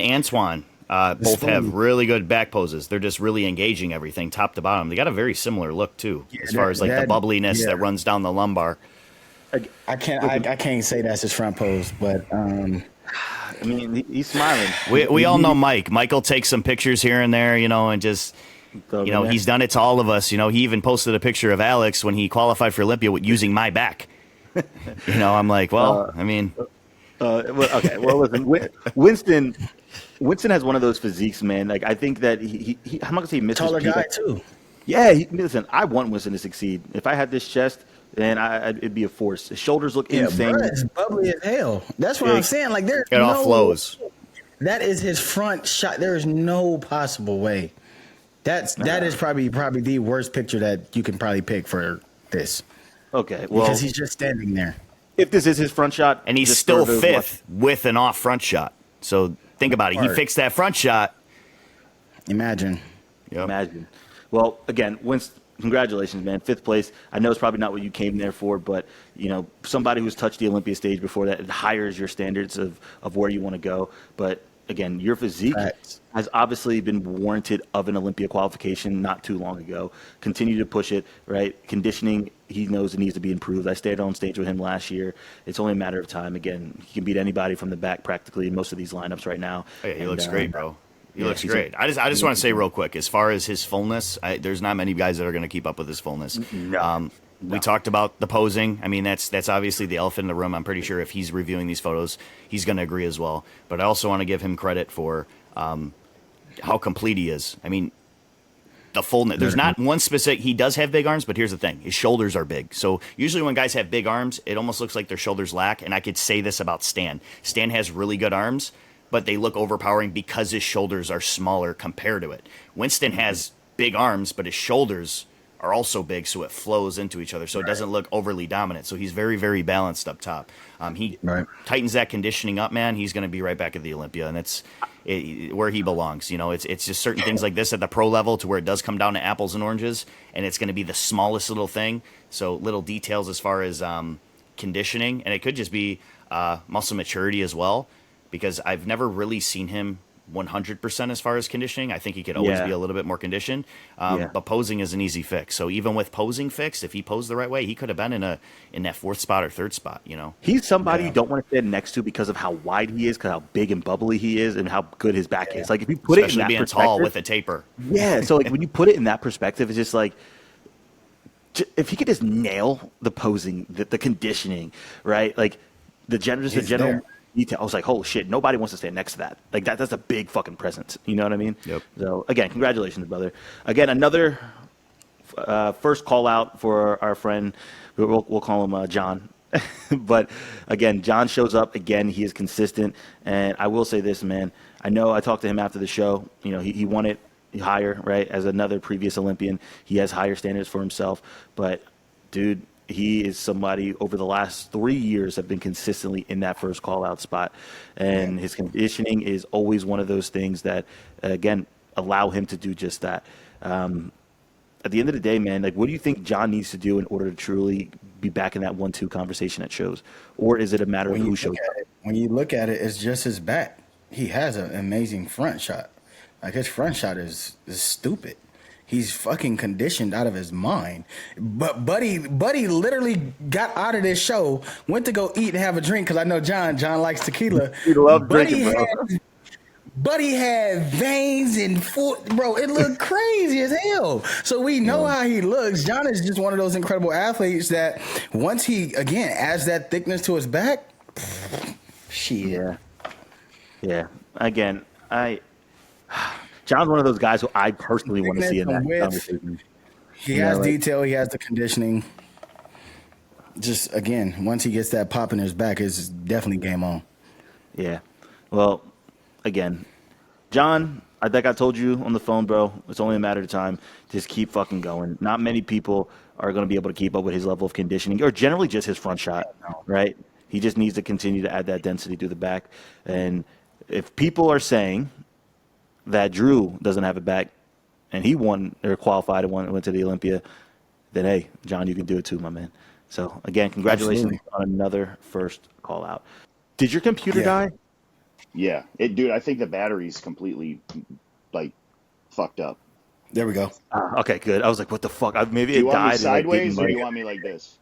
Antoine both have really good back poses. They're just really engaging everything, top to bottom. They got a very similar look too, as far as like the bubbliness that runs down the lumbar. I can't say that's his front pose, but I mean, he's smiling. We all know Mike. Mike will take some pictures here and there, and just. He's done it to all of us. He even posted a picture of Alex when he qualified for Olympia using my back. I'm like, well, okay. Well, listen, Winston has one of those physiques, man. Like, I think that he I'm not gonna say misses taller people. guy too. Yeah, listen, I want Winston to succeed. If I had this chest, then it'd be a force. His shoulders look insane. Bro, it's bubbly as hell. That's what I'm saying. Like, it all flows. That is his front shot. There is no possible way. That is probably the worst picture that you can probably pick for this. Okay, well, because he's just standing there. If this is his front shot, and he's still fifth with an off front shot. So think about it. He fixed that front shot. Imagine. Yep. Imagine. Well, again, Winston, congratulations, man. Fifth place. I know it's probably not what you came there for, but somebody who's touched the Olympia stage before that, it higher your standards of where you want to go. But again, your physique has obviously been warranted of an Olympia qualification not too long ago. Continue to push it, right? Conditioning, he knows it needs to be improved. I stayed on stage with him last year. It's only a matter of time. Again, he can beat anybody from the back practically in most of these lineups right now. Oh, yeah, he looks great, bro. He looks great. I just want to say real quick, as far as his fullness, there's not many guys that are going to keep up with his fullness. No. We talked about the posing. I mean, that's obviously the elephant in the room. I'm pretty sure if he's reviewing these photos, he's going to agree as well. But I also want to give him credit for how complete he is. I mean, the fullness. There's not one specific. He does have big arms, but here's the thing: his shoulders are big. So usually when guys have big arms, it almost looks like their shoulders lack. And I could say this about Stan. Stan has really good arms, but they look overpowering because his shoulders are smaller compared to it. Winston has big arms, but his shoulders are also big, so it flows into each other, so it doesn't look overly dominant. So he's very, very balanced up top. He tightens that conditioning up, man. He's going to be right back at the Olympia, and it's where he belongs. It's just certain things like this at the pro level to where it does come down to apples and oranges, and it's going to be the smallest little thing. So little details as far as conditioning, and it could just be muscle maturity as well, because I've never really seen him 100% as far as conditioning. I think he could always Yeah. be a little bit more conditioned. Yeah. But posing is an easy fix. So even with posing fixed, if he posed the right way, he could have been in that fourth spot or third spot, you know? He's somebody Yeah. you don't want to stand next to because of how wide he is, because how big and bubbly he is, and how good his back is. Like if you put it in Especially that being perspective, tall with a taper. yeah. So like when you put it in that perspective, it's just like if he could just nail the posing, the conditioning, right? Like the general He's general there. detail. I was like, holy shit, nobody wants to stand next to that. Like that's a big fucking presence. You know what I mean? Yep. So again, congratulations, brother. Again, another first call out for our friend. We'll call him John. But again, John shows up again. He is consistent, and I will say this, man. I know I talked to him after the show. You know, he won it higher, right? As another previous Olympian, he has higher standards for himself. But dude, he is somebody over the last 3 years have been consistently in that first call out spot, and his conditioning is always one of those things that, again, allow him to do just that. At the end of the day, man, like, what do you think John needs to do in order to truly be back in that 1-2 conversation at shows? Or is it a matter of who shows up? When you look at it, it's just his back. He has an amazing front shot. Like his front shot is stupid. He's fucking conditioned out of his mind. But Buddy literally got out of this show, went to go eat and have a drink because I know John likes tequila. He loves drinking, bro. Buddy had veins and foot, bro. It looked crazy as hell. So we know how he looks. John is just one of those incredible athletes that once he again adds that thickness to his back, shit. Yeah. Again, John's one of those guys who I personally want to see in that conversation. He has detail. He has the conditioning. Just again, once he gets that pop in his back, it's definitely game on. Yeah. Well, again, John, I think I told you on the phone, bro. It's only a matter of time. Just keep fucking going. Not many people are going to be able to keep up with his level of conditioning, or generally just his front shot, right? He just needs to continue to add that density to the back. And if people are saying that Drew doesn't have it back, and he won or qualified and went to the Olympia, then hey, John, you can do it too, my man. So again, congratulations on another first call out. Did your computer die? Yeah, dude. I think the battery's completely like fucked up. There we go. Okay, good. I was like, what the fuck? Maybe Do you it want died. me sideways or do like, you want me like this?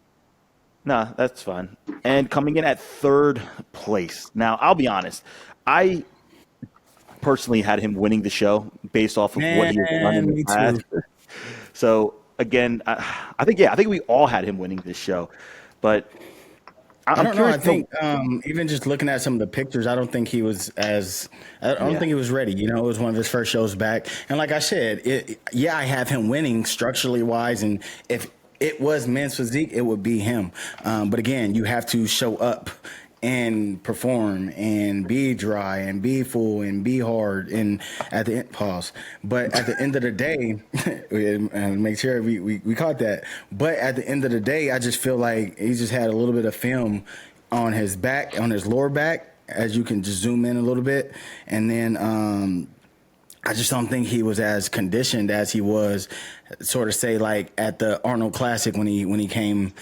Nah, that's fine. And coming in at third place. Now, I'll be honest. I personally had him winning the show based off of what he has done in the past. So again, I think we all had him winning this show, but I don't know. I think even just looking at some of the pictures, I don't think he was as. I don't think he was ready. You know, it was one of his first shows back, and like I said, I have him winning structurally wise, and if it was men's physique, it would be him. But again, you have to show up and perform and be dry and be full and be hard and at the end But at the end of the day, and make sure we caught that. But at the end of the day, I just feel like he just had a little bit of film on his back, on his lower back, as you can just zoom in a little bit. And then I just don't think he was as conditioned as he was, sort of say like at the Arnold Classic when he came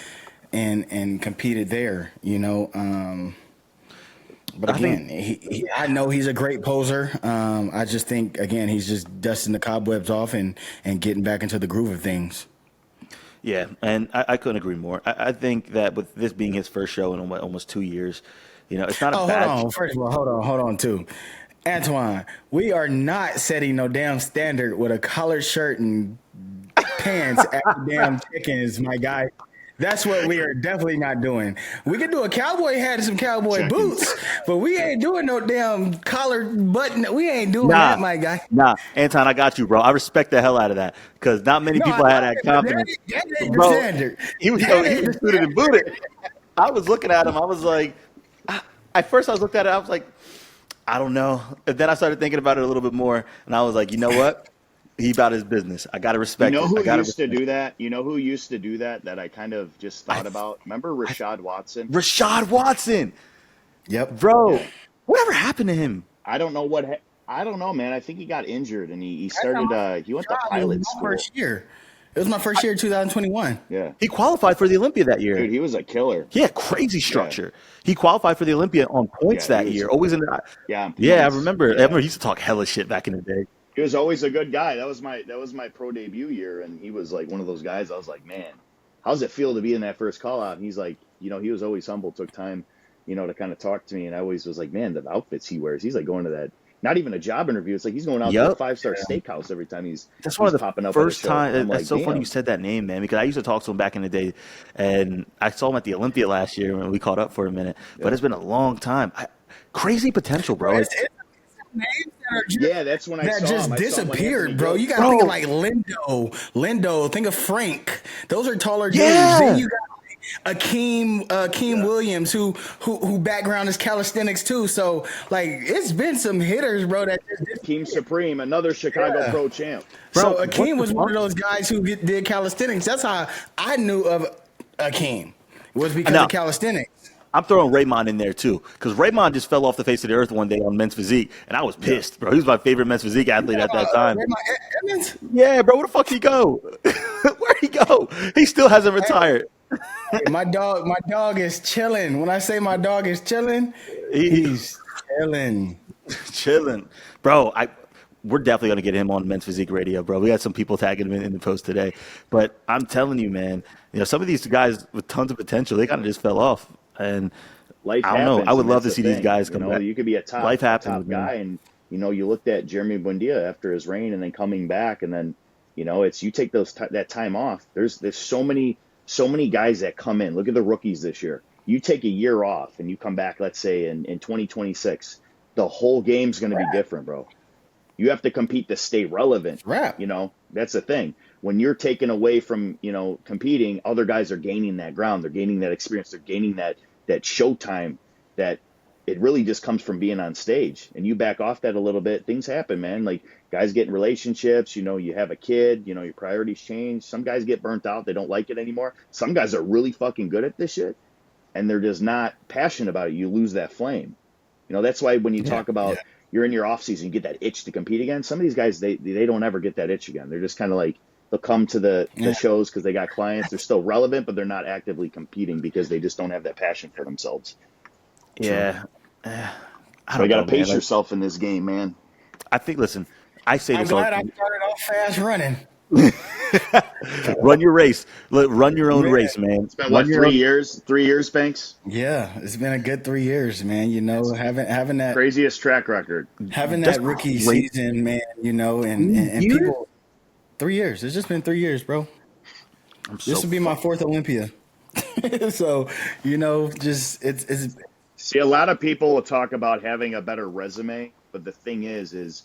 and competed there, you know. But again, I know he's a great poser. I just think, again, he's just dusting the cobwebs off and getting back into the groove of things. Yeah, and I couldn't agree more. I think that with this being his first show in almost 2 years, you know, it's not a bad. Hold on. First of all, hold on, too. Antoine, we are not setting no damn standard with a collared shirt and pants at the damn chickens, my guy. That's what we are definitely not doing. We could do a cowboy hat and some cowboy boots, but we ain't doing no damn collar button. We ain't doing that, my guy. Nah, Anton, I got you, bro. I respect the hell out of that because not many people had that confidence. That ain't Bro, the standard. he was suited and booted. I was looking at him. I was like, at first I was looking at it. I was like, I don't know. And then I started thinking about it a little bit more, and I was like, you know what? He about his business. I got to respect. You know who used to do that? You know who used to do that? That I kind of just thought about. Remember Rashad Watson? Rashad Watson. Yep, bro. Whatever happened to him? I don't know, man. I think he got injured and he started. He went to pilot school. First year. It was my first year, 2021. Yeah. He qualified for the Olympia that year. Dude, he was a killer. He had crazy structure. He qualified for the Olympia on points Yeah, he that was- year. Always in the Yeah. Yeah, I points. remember. I Yeah. remember he used to talk hella shit back in the day. He was always a good guy. That was my pro debut year, and he was like one of those guys. I was like, man, how's it feel to be in that first call out? And he's like, he was always humble, took time, to kind of talk to me, and I always was like, man, the outfits he wears. He's like going to that, not even a job interview. It's like he's going out to a 5-star steakhouse every time That's one of the popping up at a first show. time. I'm That's like, so funny damn. you said that name, man, because I used to talk to him back in the day, and I saw him at the Olympia last year when we caught up for a minute. But it's been a long time. Crazy potential, bro. It's names that are just, Yeah, that's when I that saw just him. I saw him when disappeared, Anthony bro. Gill- You got to think of like Lindo. Think of Frank. Those are taller dudes. Yeah. Then you got Akeem Williams, who background is calisthenics too. So like, it's been some hitters, bro. That just Team Supreme, another Chicago pro champ. so Bro, Akeem what was the one of fuck? those guys who did calisthenics. That's how I knew of Akeem. Was because Now- of calisthenics. I'm throwing Raymond in there too, because Raymond just fell off the face of the earth one day on Men's Physique, and I was pissed, bro. He was my favorite Men's Physique athlete at that time. Raymond Edmonds? Yeah, bro, where the fuck he go? Where'd he go? He still hasn't retired. Hey, my dog is chilling. When I say my dog is chilling, He's chilling. chilling, bro. We're definitely gonna get him on Men's Physique Radio, bro. We had some people tagging him in the post today, but I'm telling you, man, some of these guys with tons of potential, they kind of just fell off, and Life I don't know. happens, I would and love to that's see the these thing. guys come back. You could be a Life happens, top man. guy, and you looked at Jeremy Buendia after his reign, and then coming back, and then it's you take that time off. There's so many guys that come in. Look at the rookies this year. You take a year off, and you come back. Let's say in 2026, the whole game's going to be different, bro. You have to compete to stay relevant. Rap. That's the thing. When you're taken away from, competing, other guys are gaining that ground. They're gaining that experience. They're gaining that showtime that it really just comes from being on stage. And you back off that a little bit, things happen, man. Like guys get in relationships, you have a kid, your priorities change. Some guys get burnt out. They don't like it anymore. Some guys are really fucking good at this shit, and they're just not passionate about it. You lose that flame. That's why when you talk about you're in your off season, you get that itch to compete again. Some of these guys, they don't ever get that itch again. They're just kind of like, they'll come to the shows because they got clients. They're still relevant, but they're not actively competing because they just don't have that passion for themselves. Yeah, So you got to pace man. yourself in this game, man. I think. Listen, I say I'm this all. glad I started off fast running. Run your race. Run your own race, man. It's been Run your 3 own- years? 3 years, Banks? Yeah, it's been a good 3 years, man. Having that Craziest track record. That's rookie great. season, man. And Years? people. 3 years. It's just been 3 years, bro. This will be my fourth Olympia. So just it's. See, a lot of people will talk about having a better resume, but the thing is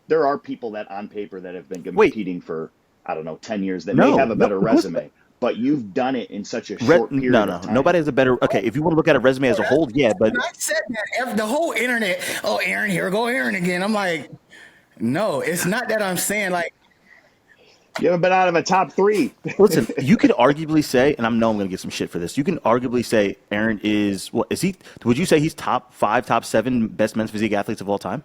there are people that on paper that have been competing for, I don't know, 10 years that may have a better resume, but you've done it in such a short period of time. Nobody has a better. Okay, if you want to look at a resume as a whole, yeah, but I said that the whole internet. Oh, Aaron, here go Aaron again. I'm like, no, it's not that I'm saying like. You haven't been out of a top 3. listen, you could arguably say, and I know I'm going to get some shit for this. You can arguably say Aaron is what is he? Would you say he's top 5, top 7 best men's physique athletes of all time?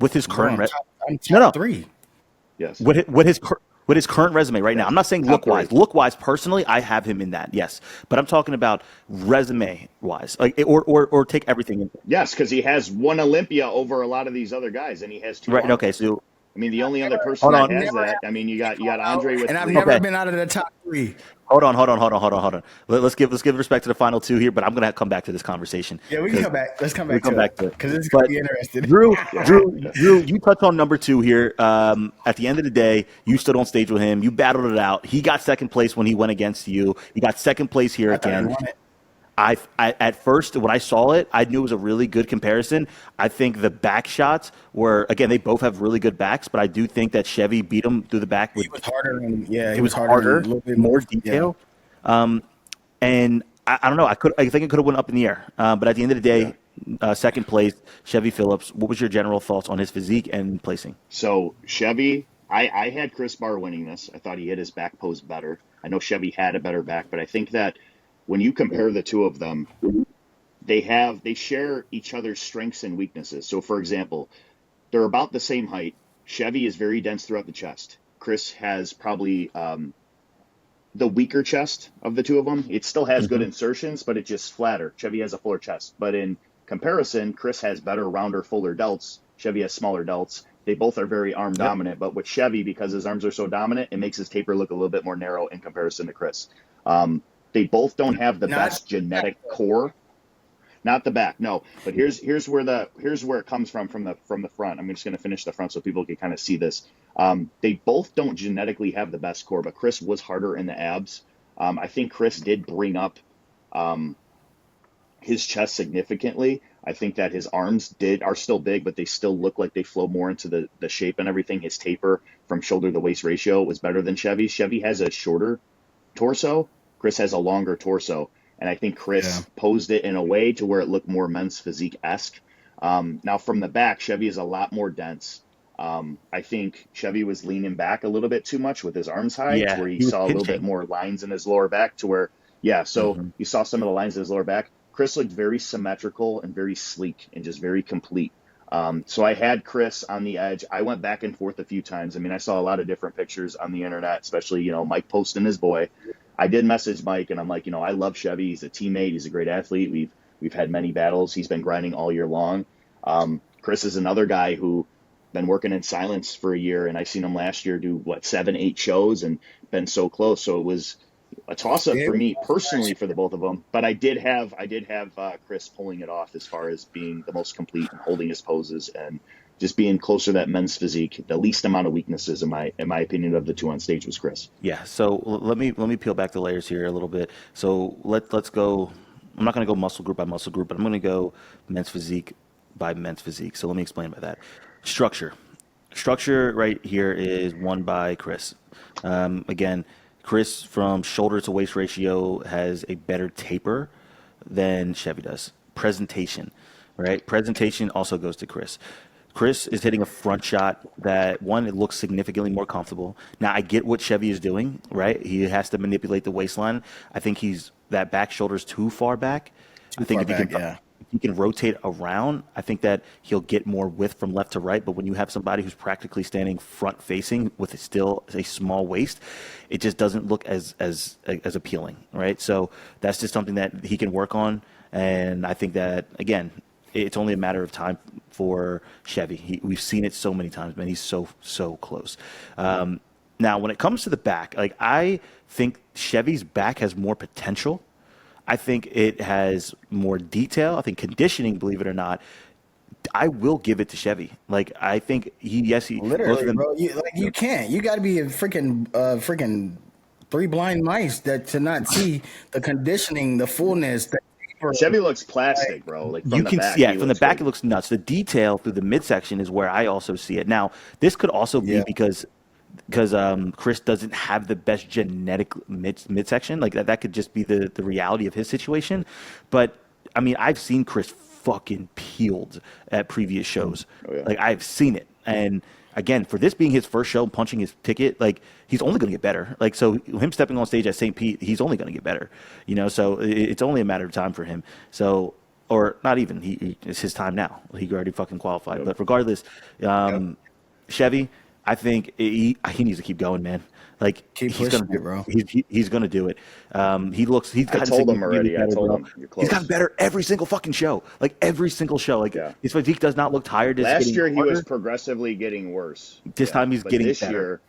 With his current I'm top 3. Yes. with his current resume right now. I'm not saying Top look wise. 3. Look wise, personally, I have him in that. Yes, but I'm talking about resume wise, like or take everything in. Yes, because he has one Olympia over a lot of these other guys, and he has 2. Right. others. Okay. So I mean, the only other person Hold that on. has that, I mean, you got Andre with And I've 3. never Okay. been out of the top 3. hold on. Let's give respect to the final 2 here, but I'm gonna come back to this conversation. Yeah, we can come back. Let's come We'll back come to back it to it because it's gonna But be interesting. Drew, you touched on number 2 here. At the end of the day, you stood on stage with him. You battled it out. He got second place when he went against you. He got second place here I thought I again. won it. I at first when I saw it, I knew it was a really good comparison. I think the back shots were again they both have really good backs, but I do think that Chevy beat him through the back with It was harder. It it was harder, a little bit more detail. And I don't know. I think it could have went up in the air. But at the end of the day, second place, Chevy Phillips. What was your general thoughts on his physique and placing? So Chevy, I had Chris Barr winning this. I thought he hit his back post better. I know Chevy had a better back, but I think that when you compare the two of them, they share each other's strengths and weaknesses. So for example, they're about the same height. Chevy is very dense throughout the chest. Chris has probably the weaker chest of the two of them. It still has good insertions, but it's just flatter. Chevy has a fuller chest. But in comparison, Chris has better, rounder, fuller delts. Chevy has smaller delts. They both are very arm dominant, but with Chevy, because his arms are so dominant, it makes his taper look a little bit more narrow in comparison to Chris. They both don't have the best genetic core. Not the back, no. But here's where it comes from the front. I'm just going to finish the front so people can kind of see this. They both don't genetically have the best core, but Chris was harder in the abs. I think Chris did bring up his chest significantly. I think that his arms are still big, but they still look like they flow more into the shape and everything. His taper from shoulder to waist ratio was better than Chevy's. Chevy has a shorter torso. Chris has a longer torso. And I think Chris posed it in a way to where it looked more men's physique-esque. Now, from the back, Chevy is a lot more dense. I think Chevy was leaning back a little bit too much with his arms high, to where you saw a little bit more lines in his lower back, to where, you saw some of the lines in his lower back. Chris looked very symmetrical and very sleek and just very complete. So I had Chris on the edge. I went back and forth a few times. I mean, I saw a lot of different pictures on the internet, especially, Mike posting his boy. I did message Mike, and I'm like, I love Chevy. He's a teammate. He's a great athlete. We've had many battles. He's been grinding all year long. Chris is another guy who been working in silence for a year, and I seen him last year do 7-8 shows and been so close. So it was a toss up for me personally for the both of them. But I did have Chris pulling it off as far as being the most complete and holding his poses and just being closer to that men's physique. The least amount of weaknesses, in my opinion, of the two on stage was Chris. Yeah. So let me peel back the layers here a little bit. So let's go. I'm not going to go muscle group by muscle group, but I'm going to go men's physique by men's physique. So let me explain by that. Structure right here is won by Chris. Again, Chris from shoulder to waist ratio has a better taper than Chevy does. Presentation, right? Presentation also goes to Chris. Chris is hitting a front shot that, one, it looks significantly more comfortable. Now, I get what Chevy is doing, right? He has to manipulate the waistline. I think that back shoulder's too far back. If he can rotate around, I think that he'll get more width from left to right. But when you have somebody who's practically standing front facing with still a small waist, it just doesn't look as appealing, right? So that's just something that he can work on. And I think that, again, it's only a matter of time for Chevy. We've seen it so many times, man. He's so close. Now, when it comes to the back, I think Chevy's back has more potential. I think it has more detail. I think conditioning, believe it or not, I will give it to Chevy. I think he literally, bro. You can't. You got to be a freaking three blind mice to not see the conditioning, the fullness. Chevy looks plastic, bro. From the back, it looks nuts. The detail through the midsection is where I also see it. Now, this could also be because Chris doesn't have the best genetic midsection. That could just be the reality of his situation. But I mean, I've seen Chris fucking peeled at previous shows. Oh, yeah. I've seen it. And again, for this being his first show, punching his ticket, he's only going to get better. So him stepping on stage at St. Pete, he's only going to get better. So it's only a matter of time for him. So, or not even, it's his time now. He already fucking qualified. Yep. But regardless, Chevy, I think he needs to keep going, man. He's gonna, bro. He's gonna do it. He's got. I told him already. I told him you're close. He's gotten better every single fucking show. Every single show. His physique does not look tired. Last year he was progressively getting worse. This time he's getting this better. Year,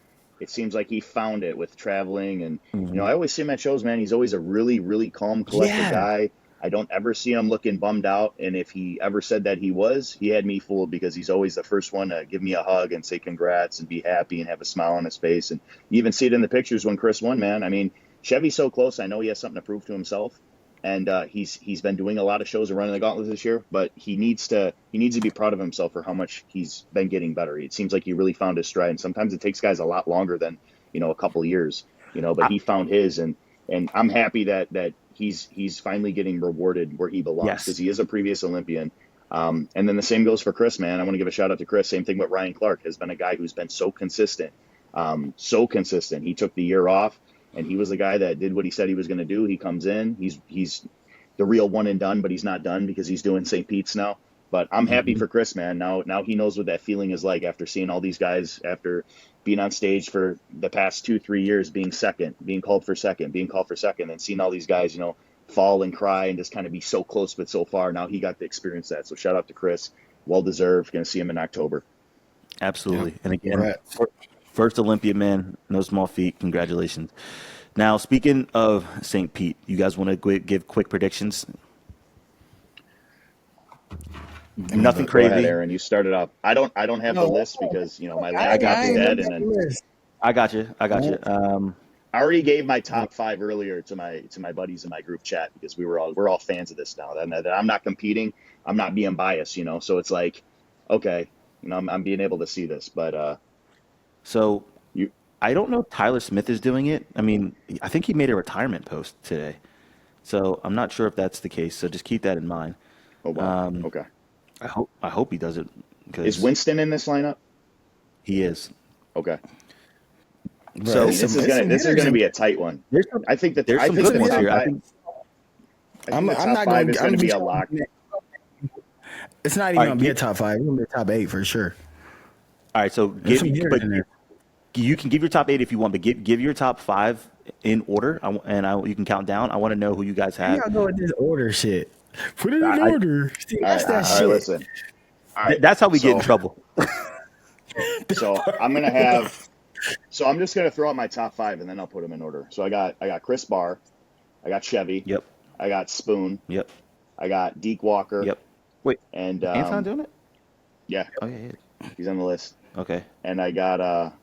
it seems like he found it with traveling, and I always see him at shows, man. He's always a really, really calm, collected guy. I don't ever see him looking bummed out. And if he ever said that he had me fooled, because he's always the first one to give me a hug and say congrats and be happy and have a smile on his face. And you even see it in the pictures when Chris won, man. I mean, Chevy's so close. I know he has something to prove to himself. And he's been doing a lot of shows and running the gauntlet this year, but he needs to be proud of himself for how much he's been getting better. It seems like he really found his stride. And sometimes it takes guys a lot longer than, a couple of years, but he found his, and I'm happy that he's finally getting rewarded where he belongs, because he is a previous Olympian. And then the same goes for Chris, man. I want to give a shout out to Chris. Same thing with Ryan Clark, has been a guy who's been so consistent. He took the year off, and he was the guy that did what he said he was going to do. He comes in, he's the real one and done, but he's not done because he's doing St. Pete's now. But I'm happy Mhm. for Chris, man. Now he knows what that feeling is like after seeing all these guys, after being on stage for the past 2, 3 years, being second, being called for second, being called for second, and seeing all these guys, fall and cry and just kind of be so close but so far. Now he got to experience that. So shout out to Chris. Well deserved. Going to see him in October. Yep. Absolutely. And again, Congrats. first Olympia, man, no small feat. Congratulations. Now, speaking of St. Pete, you guys want to give quick predictions? Give me Nothing the. Go ahead, crazy. Aaron. You started off. I don't have the No, list because my I last got cap's I you. ain't dead, looked and at the then list. I got you. I got you. I already gave my top five earlier to my buddies in my group chat because we're all fans of this now. That I'm not competing. I'm not being biased, So it's like, okay, I'm being able to see this, but So you. I don't know if Tyler Smith is doing it. I mean, I think he made a retirement post today. So I'm not sure if that's the case. So just keep that in mind. Oh wow. Okay. I hope he does it Is because Winston in this lineup? he is. Okay. Bro, I So mean, this is it's gonna some this is hitters gonna in. be a tight one. there's some I think that there's I some think There's good the some ones top here. I hitters. five. think. I think the I'm top not five gonna. is I'm going to gonna be be a trying. lock. It's not All even right, gonna be a top five. It's gonna be a top 8 for sure. all right. So There's some hitters but in there. you can give your top eight if you want, but give your top five in order, you can count down. I want to know who you guys How have. y'all go with this order shit? Put it in I, order. See, All that's right. that All right. shit. Listen. All right. that's how we get in So trouble. so I'm gonna have. So I'm just gonna throw out my top five and then I'll put them in order. So I got Chris Barr, I got Chevy, Yep. I got Spoon, Yep. I got Deke Walker, Yep. Wait, and Anton doing it? yeah, Oh yeah. he's on the list. Okay. And I got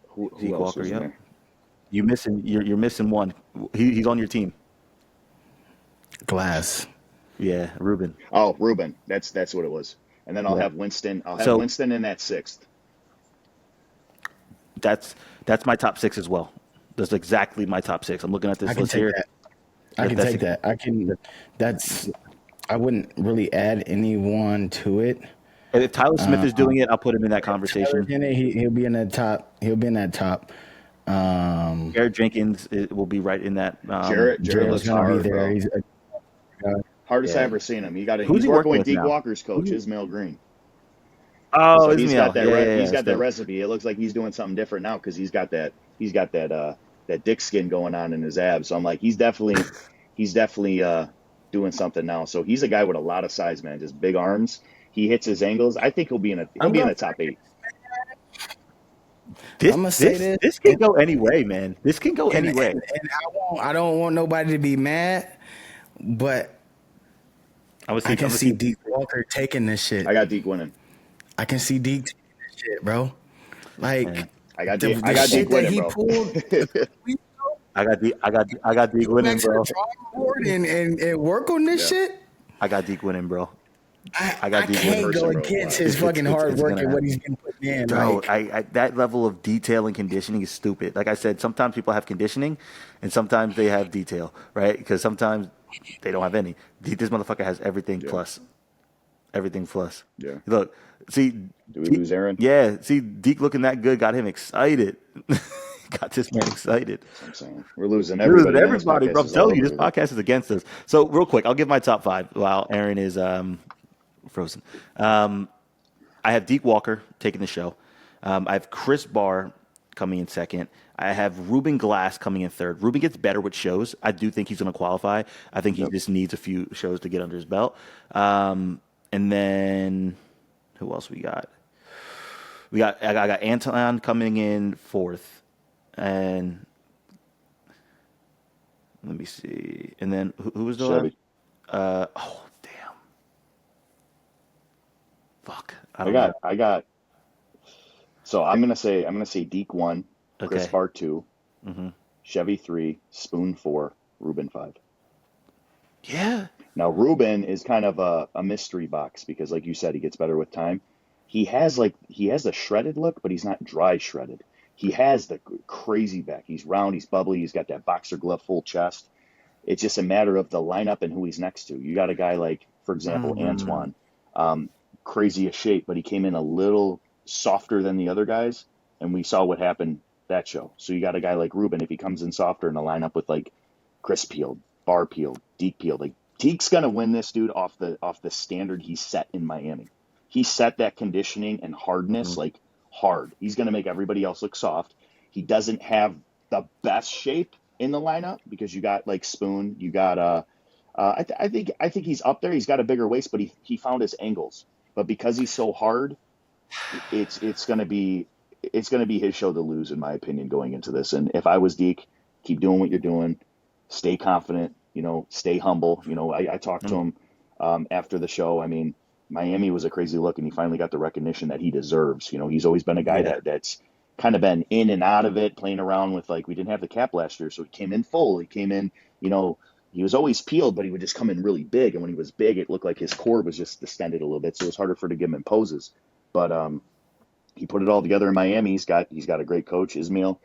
who Zeke else Walker. was in Yep. there? You're missing one. He's on your team. Glass. Yeah, Ruben. Oh, Ruben. That's what it was. And then I'll Yep. have Winston. I'll have So Winston in that sixth. that's my top six as well. That's exactly my top six. I'm looking at I this can list take here. that. I can That's take that. I can. That's. I wouldn't really add anyone to it. if Tyler Smith is doing it, I'll put him in that Tyler's conversation. in it. He'll be in that top. He'll be in that top. Jared Jenkins will be right in that Jarrett Jared's looks gonna be hard, there. bro. He's a guy. Hardest I Yeah. ever seen him. Who's He's he working working with with Deke now? Walker's coach, Ismail Green. Oh, So he's got Ismail. that he's Yeah. got that So recipe. It looks like he's doing something different now because he's got that dick skin going on in his abs. So I'm like, he's definitely doing something now. So he's a guy with a lot of size, man. Just big arms. He hits his angles. I think he'll I'm be in gonna. the top eight. this I'm gonna say this this, this can go any way, man. This can go and any way. I don't want nobody to be mad, but I can I'm gonna see see. Deke Walker taking this shit. I got Deke winning. I can see Deke taking this shit, bro. Yeah. Like I got the, Deke, I the got Deke shit that winning, he bro. pulled. I got Deke Go winning, back to the bro. drawing board and work on this Yeah. shit. I got Deke winning, bro. I I got Deke can't winning. go Person, bro. against Wow. his fucking hard It's work gonna and what happen. he's been putting in. Bro, Like I that level of detail and conditioning is stupid. Like I said, sometimes people have conditioning, and sometimes they have detail, right? Because sometimes they don't have any. This motherfucker has everything Yeah. plus. Everything plus. Yeah. Look, see, Do we lose Aaron? yeah, see, Deke looking that good got him excited. Got this man excited. That's what I'm saying. We're losing We're losing everybody, man. This everybody, bro. podcast I'm is all telling you, over this today. podcast is against us. So, real quick, I'll give my top five while Aaron is frozen. I have Deke Walker taking the show. I have Chris Barr coming in second. I have Ruben Glass coming in third. Ruben gets better with shows. I do think he's going to qualify. I think he Yep. just needs a few shows to get under his belt. And then who else we got? I got Anton coming in fourth, and let me see. And then who was the last? Chevy. Oh damn! Fuck, I don't know. I got. So I'm gonna say Deke 1, Chris Okay. Barr 2, hmm Chevy 3, Spoon 4, Ruben 5. Yeah. Now Ruben is kind of a mystery box because, like you said, he gets better with time. He has a shredded look, but he's not dry shredded. He has the crazy back. He's round. He's bubbly. He's got that boxer glove full chest. It's just a matter of the lineup and who he's next to. You got a guy like, for example, Mm. Antoine, crazy as shape, but he came in a little softer than the other guys, and we saw what happened that show. So you got a guy like Ruben, if he comes in softer in a lineup with like Chris peeled, Barr peeled, Deke peeled, like Teague's gonna win this, dude, off the standard he set in Miami. He set that conditioning and hardness Mhm. like hard. He's gonna make everybody else look soft. He doesn't have the best shape in the lineup because you got like Spoon, you got I think he's up there. He's got a bigger waist, but he found his angles. But because he's so hard, it's gonna be his show to lose, in my opinion, going into this. And if I was Deke, keep doing what you're doing, stay confident, stay humble. I talked to Mm. him after the show. I mean, Miami was a crazy look, and he finally got the recognition that he deserves. He's always been a guy Yeah. that's kind of been in and out of it, playing around with, like, we didn't have the cap last year, so he came in full. He came in, you know, he was always peeled, but he would just come in really big. And when he was big, it looked like his core was just distended a little bit, so it was harder for to give him in poses. But he put it all together in Miami. He's got a great coach, Ismail.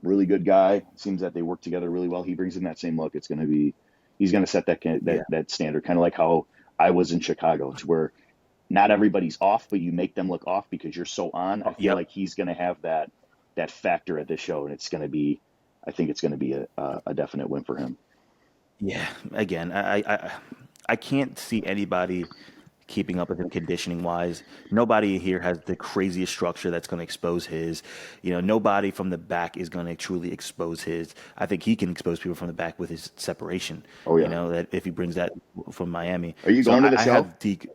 Really good guy. It seems that they work together really well. He brings in that same look. He's going to set Yeah. that standard, kind of like how I was in Chicago, to where not everybody's off, but you make them look off because you're so on. I feel Yep. like he's going to have that factor at this show, and I think it's going to be a definite win for him. Yeah. Again, I can't see anybody keeping up with him conditioning wise. Nobody here has the craziest structure that's going to expose his. Nobody from the back is going to truly expose his. I think he can expose people from the back with his separation. Oh yeah. That if he brings that from Miami. Are you So going to the I show? have Deke.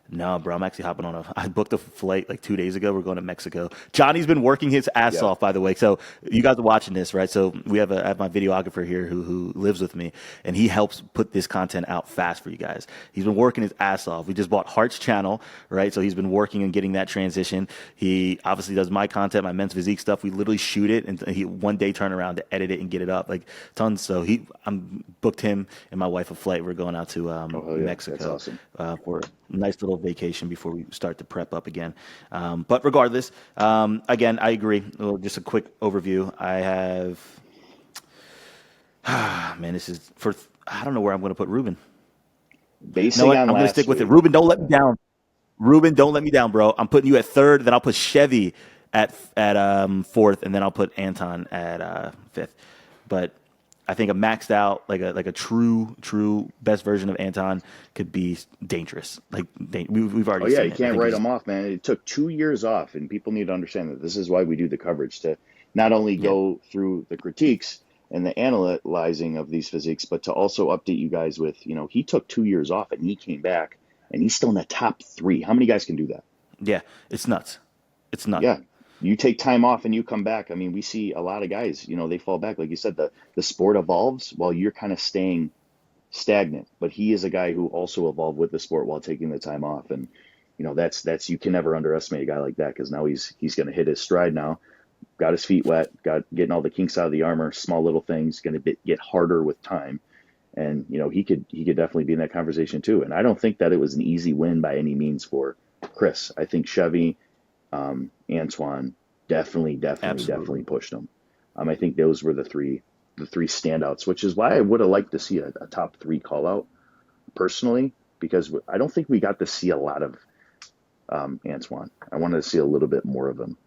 No, bro, I'm actually hopping on I booked a flight like 2 days ago. We're going to Mexico. Johnny's been working his ass Yeah. off, by the way. So you guys are watching this, right? So I have my videographer here who lives with me, and he helps put this content out fast for you guys. He's been working his ass off. We just bought Heart's channel, right? So he's been working and getting that transition. He obviously does my content, my men's physique stuff. We literally shoot it, and he one day turn around to edit it and get it up, like tons. So I'm booked him and my wife a flight. We're going out to Oh hell yeah. That's Mexico awesome. for a nice little vacation before we start to prep up again. But regardless, again, I agree. Well, just a quick overview. I have, man, this is for, I don't know where I'm going to put Ruben. You know Basing what? on I'm going to last stick with it. week, Ruben, don't let me down. Ruben, don't let me down, bro. I'm putting you at third, then I'll put Chevy at fourth, and then I'll put Anton at fifth. But I think a maxed out, like a true best version of Anton could be dangerous. Like we've oh already yeah, seen you it. I can't think write he's them off, man. It took 2 years off, and people need to understand that this is why we do the coverage, to not only yeah. go through the critiques and the analyzing of these physiques, but to also update you guys with, he took 2 years off and he came back and he's still in the top three. How many guys can do that? Yeah, it's nuts. It's nuts. Yeah. You take time off and you come back. I mean, we see a lot of guys, they fall back. Like you said, the sport evolves while you're kind of staying stagnant. But he is a guy who also evolved with the sport while taking the time off. And, that's you can never underestimate a guy like that, because now he's going to hit his stride now. Got his feet wet, getting all the kinks out of the armor, small little things, going to get harder with time. And, he could definitely be in that conversation too. And I don't think that it was an easy win by any means for Chris. I think Chevy, Antoine definitely pushed him. I think those were the three standouts, which is why I would have liked to see a top three call out personally, because I don't think we got to see a lot of Antoine. I wanted to see a little bit more of him.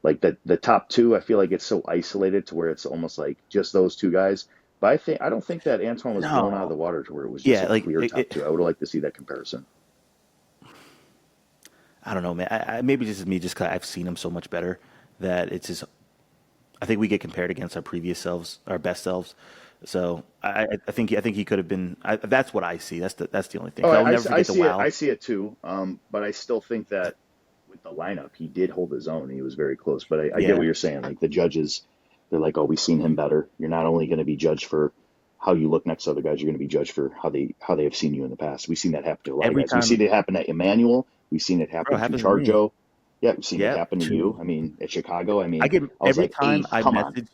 Like the top two, I feel like it's so isolated to where it's almost like just those two guys. But I don't think that Antoine was blown out of the No. water to where it was just Yeah, a like clear top two. I would have liked to see that comparison. I don't know, man. Maybe this is me, just 'cause I've seen him so much better that it's just. I think we get compared against our previous selves, our best selves. So I think he could have been. That's what I see. That's the only thing. Oh, 'Cause I'll never I forget the see it. wow. I see it too. But I still think that with the lineup, he did hold his own. He was very close. But I get Yeah. what you're saying. Like the judges, they're like, "Oh, we've seen him better." You're not only going to be judged for how you look next to other guys, you're going to be judged for how they have seen you in the past. We've seen that happen to a lot of Every guys. We've time, seen it happen at Emmanuel. We've seen it bro, it happen to happens to me. Charjo. Yeah, we've seen it Yeah, happen to you. true. I mean, at Chicago, I get I was every like time eighth. I Come on. message.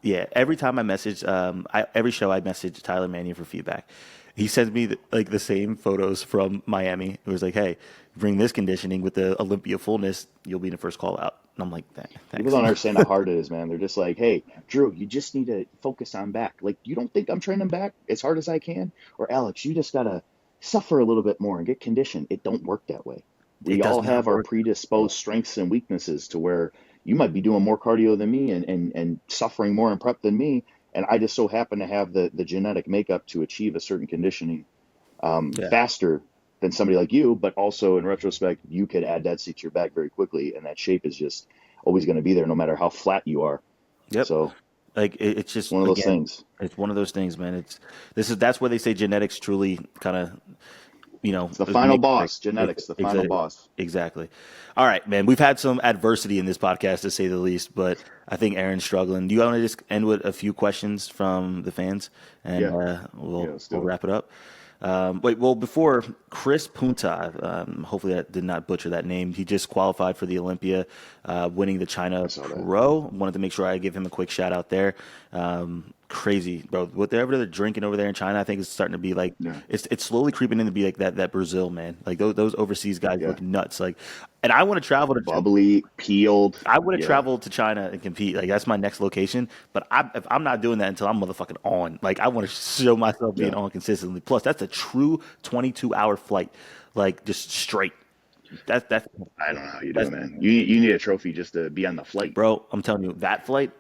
Yeah, every time I message, every show I message Tyler Mannion for feedback. He sends me the same photos from Miami. It was like, hey, bring this conditioning with the Olympia fullness, you'll be in the first call out. And I'm like, People thanks. don't understand how hard it is, man. They're just like, hey, Drew, you just need to focus on back. Like, you don't think I'm training back as hard as I can? Or Alex, you just got to suffer a little bit more and get conditioned. It don't work that way. It We does all not have our work. predisposed strengths and weaknesses to where you might be doing more cardio than me and suffering more in prep than me. And I just so happen to have the genetic makeup to achieve a certain conditioning Yeah. faster than somebody like you, but also in retrospect, you could add density to your back very quickly, and that shape is just always going to be there no matter how flat you are. Yep. So Like it's just, one of those again, things. it's one of those things, man. That's where they say genetics truly kind of, It's the final make or break. boss. Genetics, the final Exactly. boss. Exactly. All right, man. We've had some adversity in this podcast, to say the least, but I think Aaron's struggling. Do you want to just end with a few questions from the fans, and Yeah. Yeah, we'll let's do it. wrap it up? Before Chris Punta, hopefully I did not butcher that name. He just qualified for the Olympia, winning the China saw that. Pro. Wanted to make sure I give him a quick shout out there. Crazy, bro. Whatever they're drinking over there in China, I think it's starting to be like, Yeah. it's slowly creeping in to be like that Brazil, man. Like those overseas guys Yeah. look nuts. Like, and I want to travel to Bubbly, peeled. I want to Yeah. travel to China and compete. Like that's my next location. But if I'm not doing that until I'm motherfucking on. Like I want to show myself being Yeah. on consistently. Plus, that's a true 22-hour flight, like just straight. That's I don't know how you do it, man. You need a trophy just to be on the flight. bro. I'm telling you, that flight.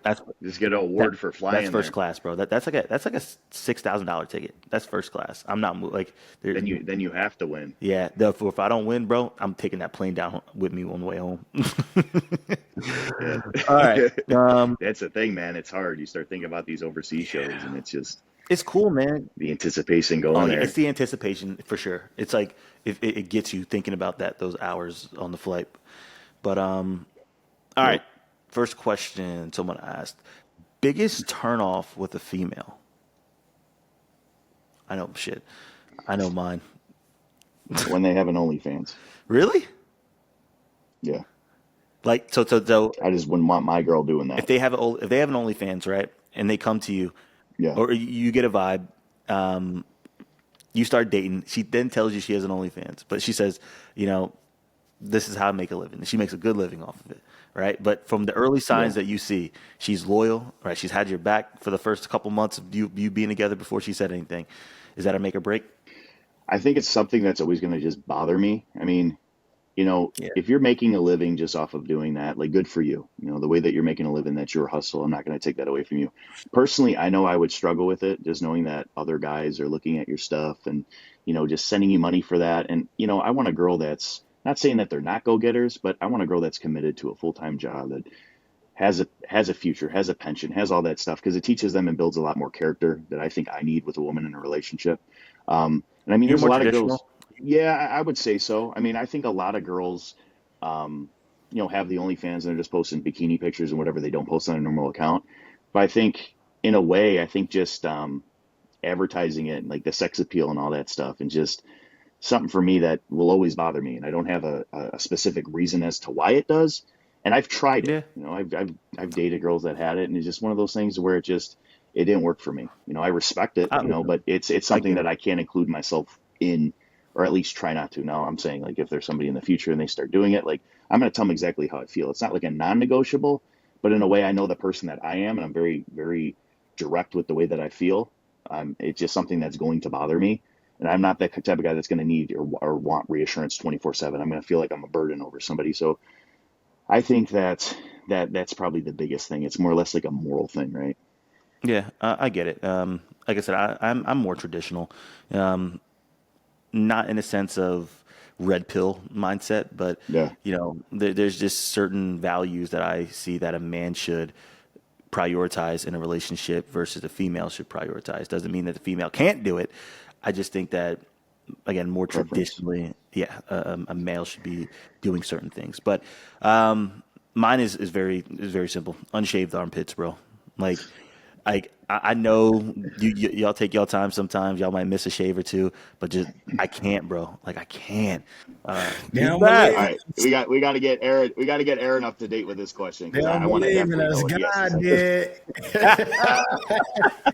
Just get an award for flying. That's first there. class, bro. That's like a $6,000 ticket. That's first class. I'm not like Then you have to win. yeah. If I don't win, bro, I'm taking that plane down with me on the way home. Yeah. All right. That's the thing, man. It's hard. You start thinking about these overseas shows, and it's just It's cool, man. the anticipation going Oh, yeah, there. it's the anticipation for sure. It's like it gets you thinking about those hours on the flight. But all right. First question someone asked: biggest turnoff with a female? I know shit. I know mine. When they have an OnlyFans. Really? Yeah. Like so I just wouldn't want my girl doing that. if they have an OnlyFans, right, and they come to you, Yeah. or you get a vibe, you start dating. She then tells you she has an OnlyFans, but she says, this is how I make a living. She makes a good living off of it, right? But from the early signs that you see, she's loyal, right? She's had your back for the first couple months of you being together before she said anything. Is that a make or break? I think it's something that's always going to just bother me. I mean, Yeah. if you're making a living just off of doing that, like good for you. The way that you're making a living, that's your hustle. I'm not going to take that away from you. Personally, I know I would struggle with it, just knowing that other guys are looking at your stuff and, just sending you money for that. And, I want a girl that's not saying that they're not go-getters, but I want a girl that's committed to a full-time job that has a future, has a pension, has all that stuff, because it teaches them and builds a lot more character that I think I need with a woman in a relationship. And I mean, You're there's a more lot of traditional? girls. Yeah, I would say so. I mean, I think a lot of girls, have the OnlyFans and they're just posting bikini pictures and whatever they don't post on a normal account. But I think, in a way, just advertising it, and like the sex appeal and all that stuff, and just something for me that will always bother me. And I don't have a specific reason as to why it does. And I've tried it. I've dated girls that had it, and it's just one of those things where it didn't work for me. I respect it, but it's something that I can't include myself in, or at least try not to. Now I'm saying, like, if there's somebody in the future and they start doing it, like, I'm going to tell them exactly how I feel. It's not like a non-negotiable, but in a way I know the person that I am, and I'm very, very direct with the way that I feel. It's just something that's going to bother me. And I'm not that type of guy that's going to need or want reassurance 24/7. I'm going to feel like I'm a burden over somebody. So I think that's probably the biggest thing. It's more or less like a moral thing, right? Yeah, I get it. Like I said, I'm more traditional, not in a sense of red pill mindset, but Yeah. there's just certain values that I see that a man should prioritize in a relationship versus a female should prioritize. Doesn't mean that the female can't do it. I just think that, again, more traditionally, a male should be doing certain things. But mine is very simple. Unshaved armpits, bro. Like, I know y'all take y'all time sometimes. Y'all might miss a shave or two, but just I can't, bro. Like I can't. They don't All believe right, we got to get Aaron. We got to get Aaron up to date with this question, They because don't I want to believe in definitely know us. what he has to God say. did.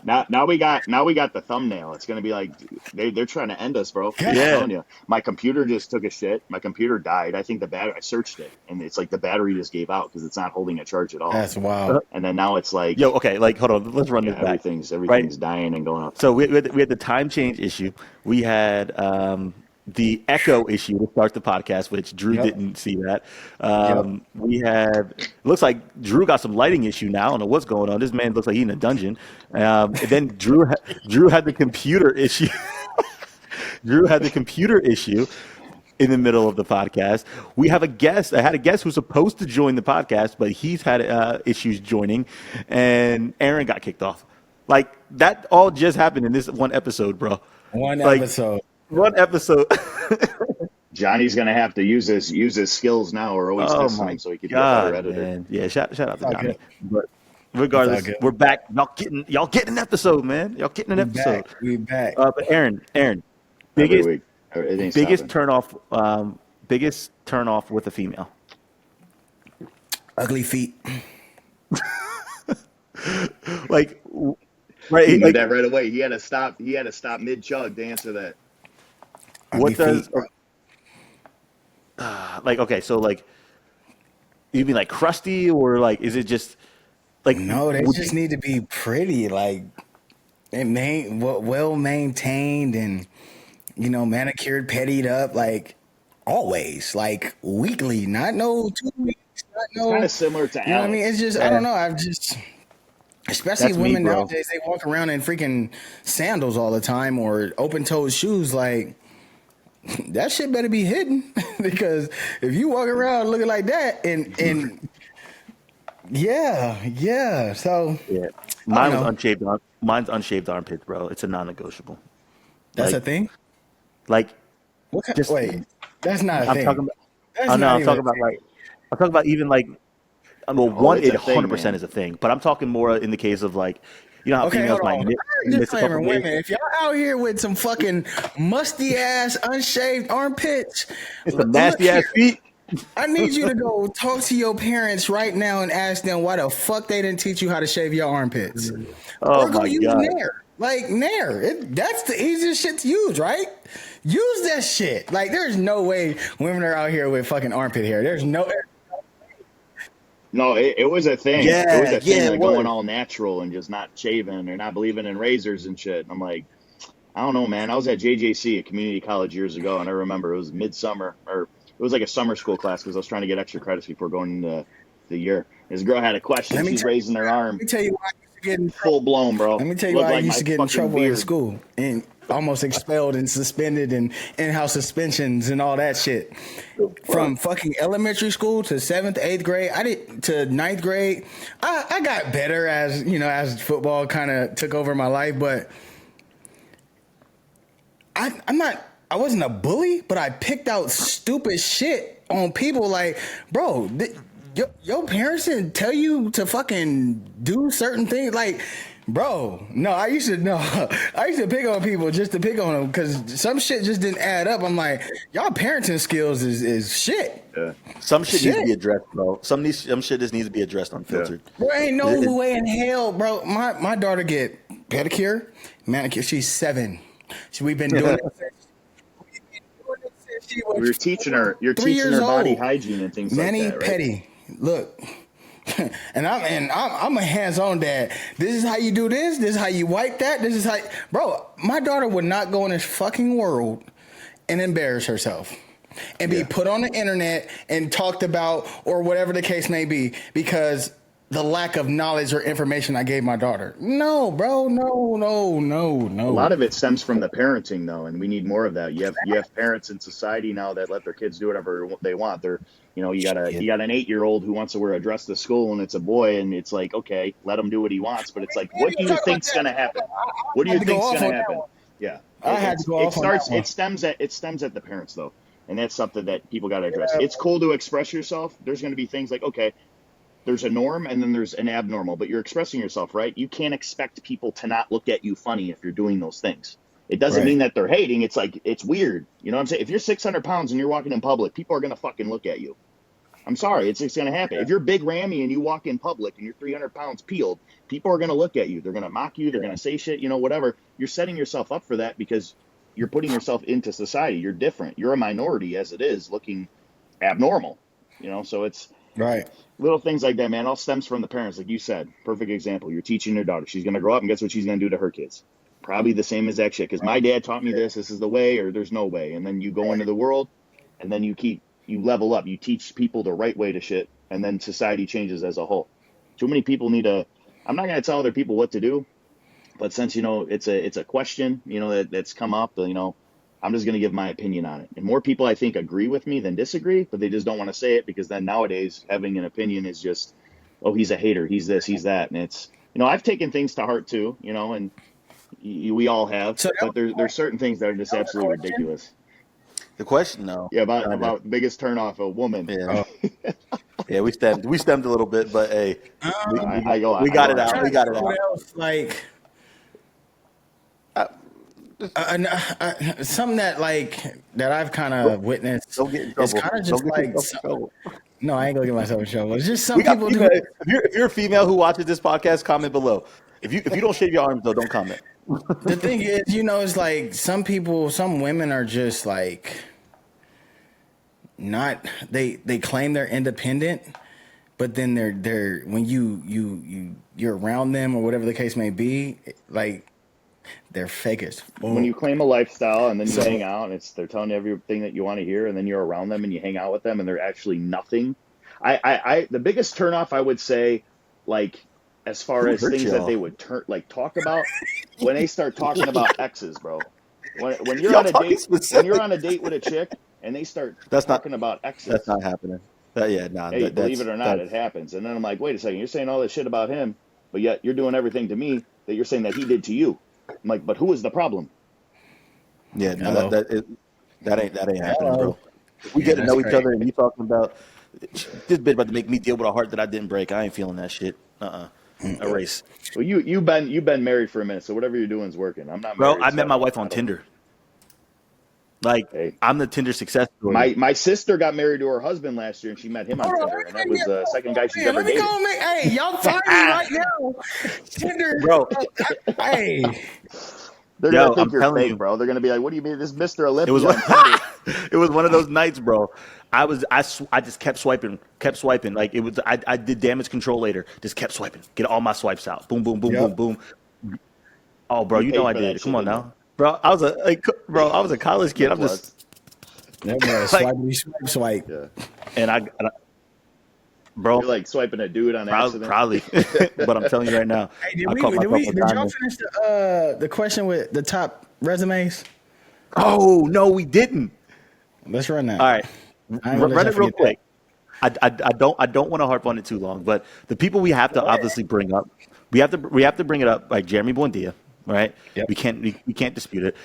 Now we got the thumbnail. It's gonna be like they're trying to end us, bro. I'm Yeah. telling you. My computer just took a shit. My computer died. I think I searched it, and it's like the battery just gave out because it's not holding a charge at all. That's wild. And then now it's like, Yo, okay, like hold on, let's run this back. everything's Right? dying and going up. So we had the time change issue. We had the echo issue to start the podcast, which Drew Yep. didn't see that. Yep. We have, it looks like Drew got some lighting issue now. I don't know what's going on. This man looks like he's in a dungeon. And then Drew had the computer issue. Drew had the computer issue in the middle of the podcast. We have a guest. I had a guest who's supposed to join the podcast, but he's had issues joining, and Aaron got kicked off. Like, that all just happened in this one episode, bro. One Like, episode. One episode. Johnny's gonna have to use his skills now, or always Oh test my him so he can be a better God, editor. man. Yeah, shout out to all Johnny. good. But regardless, good. we're back. Y'all getting an episode, man. Y'all getting an episode. We back. But Aaron, Every biggest week. It ain't biggest stopping. biggest turn off with a female. Ugly feet. Like, right? He knew Like, that right away. He had to stop mid chug to answer that. Ugly what does feet. like? Okay, so like, you mean like crusty, or like, is it just like? No, they would just you- need to be pretty, like, and well maintained, and manicured, pettied up, like always, like weekly, not no 2 weeks, not no. Kind of similar to You know what I mean? Alex. It's just I don't know. I've just, especially That's me, women bro. nowadays, they walk around in freaking sandals all the time or open-toed shoes, like. That shit better be hidden because if you walk around looking like that and yeah. So Yeah, I don't know. Mine's unshaved armpits, bro. It's a non-negotiable. That's Like- a thing. Like, What kind? just Wait, that's not a I'm thing. talking about. That's Oh no, not I'm even talking a about thing. like. I'm talking about even like. Well, Oh, one, it's it a thing, 100% man. is a thing, but I'm talking more in the case of like, you know how Okay, females hold might on. miss a Disclaimer, couple women, days. if y'all out here with some fucking musty ass, unshaved armpits, It's look some nasty ass here. feet. I need you to go talk to your parents right now and ask them why the fuck they didn't teach you how to shave your armpits. Oh Or go my use God. Nair. Like Nair. That's the easiest shit to use, right? Use that shit. Like there's no way women are out here with fucking armpit hair. There's no No, it was a thing. Yeah, It was a thing, yeah, it like was. going all natural and just not shaving or not believing in razors and shit. I'm like, I don't know, man. I was at JJC, a community college years ago, and I remember it was midsummer, or it was like a summer school class because I was trying to get extra credits before going into the year. This girl had a question. Let me She's tell- raising her arm, Let me tell you why I used to get in trouble. full blown, bro. Let me tell you Looked why I like used my to get in fucking trouble in beard. school and almost expelled and suspended and in-house suspensions and all that shit. From fucking elementary school to 7th, 8th grade, I did to 9th grade. I got better as football kind of took over my life, but I wasn't a bully, but I picked out stupid shit on people. Like, bro, your parents didn't tell you to fucking do certain things. Like, bro, no, I used to pick on people just to pick on them because some shit just didn't add up. I'm like, y'all parenting skills is shit. Yeah. Some shit needs to Shit. be addressed, bro. Some shit just needs to be addressed unfiltered. There ain't no It- way in hell, bro. My daughter get pedicure, manicure. She's 7. We've been doing it since she was You're teaching her. You're 3 teaching years her body old. hygiene and things Manny like that, right? Petty. Look. And I'm a hands-on dad. This is how you do this. This is how you wipe that. This is how, bro. My daughter would not go in this fucking world and embarrass herself and be put on the internet and talked about or whatever the case may be because the lack of knowledge or information I gave my daughter. No, bro. No. A lot of it stems from the parenting, though, and we need more of that. You have parents in society now that let their kids do whatever they want. You got an 8-year-old who wants to wear a dress to school, and it's a boy, and it's like, okay, let him do what he wants. But it's like, what do you think's gonna happen? What do you had to go think's off gonna on that happen? one. Yeah, I had to go off on that one. It stems at the parents, though, and that's something that people got to address. It's cool to express yourself. There's going to be things like, okay, there's a norm and then there's an abnormal, but you're expressing yourself, right? You can't expect people to not look at you funny if you're doing those things. It doesn't Right. mean that they're hating. It's like, it's weird. You know what I'm saying? If you're 600 pounds and you're walking in public, people are going to fucking look at you. I'm sorry. It's going to happen. If you're big Rammy and you walk in public and you're 300 pounds peeled, people are going to look at you. They're going to mock you. They're going to say shit, whatever. You're setting yourself up for that because you're putting yourself into society. You're different. You're a minority as it is, looking abnormal, so it's Right. little things like that, man. All stems from the parents, like you said. Perfect example. You're teaching your daughter. She's going to grow up, and guess what she's going to do to her kids? probably the same as that shit. Because my dad taught me this is the way, or there's no way. And then you go into the world, and then you level up. You teach people the right way to shit, and then society changes as a whole. Too many people need to. I'm not going to tell other people what to do, but since it's a question that's come up, I'm just going to give my opinion on it. And more people, I think, agree with me than disagree, but they just don't want to say it because then nowadays having an opinion is just, oh, he's a hater, he's this, he's that, and it's I've taken things to heart too, and we all have, So but there's certain things that are just absolutely ridiculous. The question, though. Yeah, about the biggest turnoff a woman. Yeah. Yeah, we stemmed a little bit, but hey, we got it out. We got it out. What else, like something that I've kind of witnessed. Don't get in It's trouble. kind of just Don't get like yourself in trouble. no, I ain't gonna get myself in trouble. It's just some We got people do. female- if you're a female who watches this podcast, comment below. If you don't shave your arms though, don't comment. The thing is, it's like some women are just like not. They claim they're independent, but then they're when you're around them or whatever the case may be, like they're fake as fuck. When you claim a lifestyle and then you hang out and they're telling you everything that you want to hear, and then you're around them and you hang out with them and they're actually nothing. The biggest turnoff I would say, like as far as things that they would talk about when they start talking about exes, bro. When you're on a date, when you're on a date with a chick and they start talking about exes, That's not happening. Hey, believe it or not, it happens. And then I'm like, wait a second, you're saying all this shit about him, but yet you're doing everything to me that you're saying that he did to you. I'm like, but who is the problem? Yeah, no, that ain't happening, bro. We get to that's know each crazy. other, and you talking about this bitch about to make me deal with a heart that I didn't break. I ain't feeling that shit. Erase. Well, you've been married for a minute, so whatever you're doing is working. I'm not Bro, married. I so met my wife I on don't- Tinder. Like, Hey. I'm the Tinder success story. My sister got married to her husband last year, and she met him on Tinder, and that was the second guy she's ever Let me dated. go, man. Hey, y'all find me right now. Tinder, Bro. Hey, They're Yo, gonna think I'm you're telling fake, you. bro. They're gonna be like, "What do you mean, this Mr. Olympia?" It was on Tinder? it was one of those nights, bro. I just kept swiping. Like it was, I did damage control later. Just kept swiping. Get all my swipes out. Boom, boom, boom, Yep. boom, boom. Oh, bro, you paid know I for that did. shit, Come on didn't now, bro. I was a college kid. I'm Plus, just that boy swipe. yeah. and I bro, You're like swiping a dude on accident. probably. But I'm telling you right now, Hey, I caught myself did a y'all diamond. finish the question with the top resumes? Oh no, we didn't. Let's run that. All right, I ain't gonna let run y'all it real forget quick. I don't want to harp on it too long, but the people we have to obviously bring up, we have to bring it up, like Jeremy Buendia, right? Yep. We can't dispute it.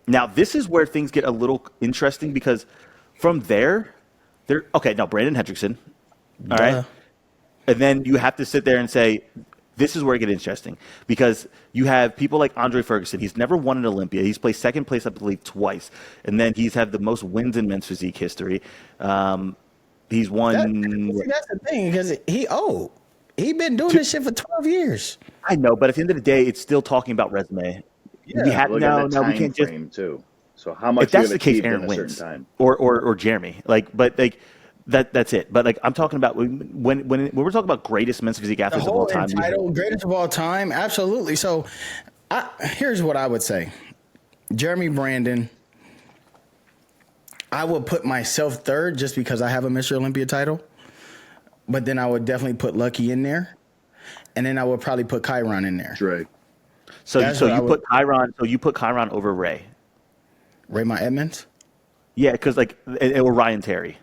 Now this is where things get a little interesting because from there, Brandon Hendrickson, all right, Duh. and then you have to sit there and say, this is where it gets interesting because you have people like Andre Ferguson. He's never won an Olympia. He's placed second place, I believe, twice, and then he's had the most wins in men's physique history. He's won. That's the thing because he been doing this shit for 12 years. I know, but at the end of the day, it's still talking about resume. Yeah, we have Look now. at the Now we time can't just. frame too. So how much If that's you the have case, achieved Aaron in a certain wins, time. or Jeremy. That's it. But like I'm talking about when we're talking about greatest men's physique The athletes of all whole time. title, greatest of all time, absolutely. So, here's what I would say: Jeremy Brandon. I would put myself third just because I have a Mr. Olympia title, but then I would definitely put Lucky in there, and then I would probably put Chiron in there. Right. So That's you what I would- put Chiron. So you put Chiron over Ray. Raymond Edmonds. Yeah, because or Ryan Terry.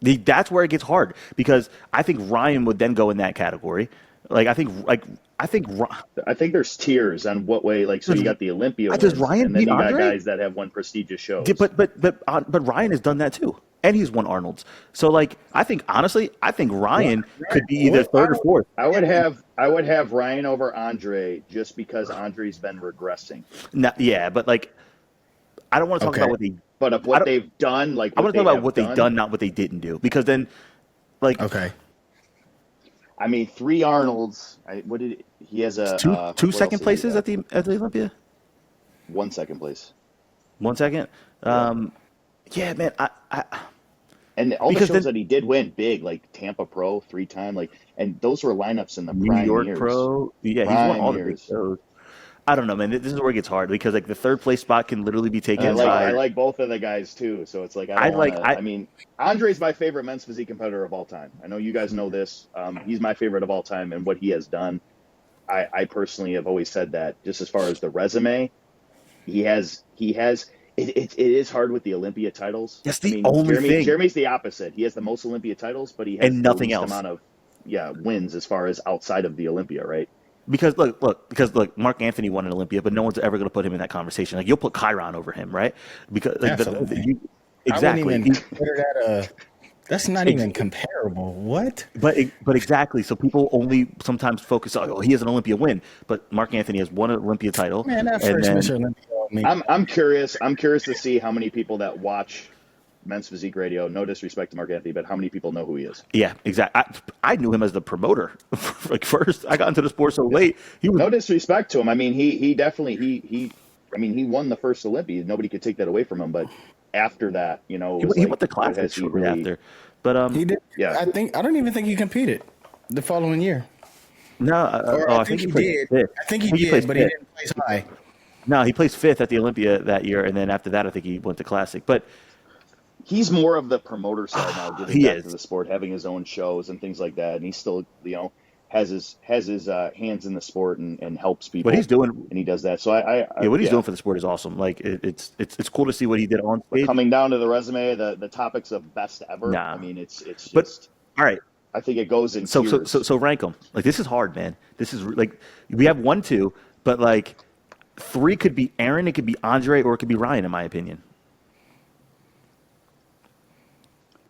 That's where it gets hard because I think Ryan would then go in that category. I think there's tiers on what way. Like, so you got the Olympia Does ones, Ryan and then beat you got Andre? guys that have won prestigious shows. Yeah, but Ryan has done that too, and he's won Arnold's. So I think honestly, Ryan could be either third or fourth. I would have Ryan over Andre just because Andre's been regressing. No, yeah, but I don't want to talk Okay. about what they. But of I what don't- they've done, like I what want to they talk about have what they've done, not what they didn't do, because then, Okay. I mean, 3 Arnolds. He has a two what else second has he places got? at the Olympia. 1 second place. 1 second. Yeah, man. And all the Because shows then- that he did win big, like Tampa Pro 3-time, and those were lineups in the New prime York years. Pro. Yeah, he's Prime won all the big years. shows. I don't know, man. This is where it gets hard because like the third place spot can literally be And I taken like by. I like both of the guys too. So it's like I I don't want like to. I I mean, Andre's my favorite men's physique competitor of all time. I know you guys know this. He's my favorite of all time, and what he has done. I personally have always said that. Just as far as the resume, he has. It is hard with the Olympia titles. that's I the mean, only thing Jeremy's the opposite. He has the most Olympia titles, but he has and the nothing least else. amount of wins as far as outside of the Olympia, right? Because look, Mark Anthony won an Olympia, but no one's ever going to put him in that conversation. Like you'll put Chiron over him, right? Because like, Absolutely. I wouldn't exactly. even consider that that's not even comparable. What? But exactly. So people only sometimes focus on, oh, he has an Olympia win, but Mark Anthony has won an Olympia title, Man, that and first then Mr. Olympia. I mean, I'm curious. I'm curious to see how many people that watch Men's Physique Radio. No disrespect to Mark Anthony, but how many people know who he is? yeah, exactly. I knew him as the promoter. Like first, I got into the sport so late. He was No disrespect to him. I mean, he definitely I mean, he won the first Olympia. Nobody could take that away from him. But after that, it was he like, went to what classic has he shortly really? after, but he did. Yeah. I don't even think he competed the following year. no, Or I I think think he placed did. fifth. I think he placed did, but he fifth. didn't place high. No, he placed fifth at the Olympia that year, and then after that, I think he went to classic. But He's more of the promoter side now, getting he back is. to the sport, having his own shows and things like that. And he still, has his hands in the sport and helps people. What he's doing, and he does that. So what he's doing for the sport is awesome. Like it's cool to see what he did on But stage. coming down to the resume, the topics of best ever. Nah. I mean, it's just. But all right, I think it goes in so tiers. so rank them. Like this is hard, man. This is like we have 1, 2, but like 3 could be Aaron, it could be Andre, or it could be Ryan, in my opinion.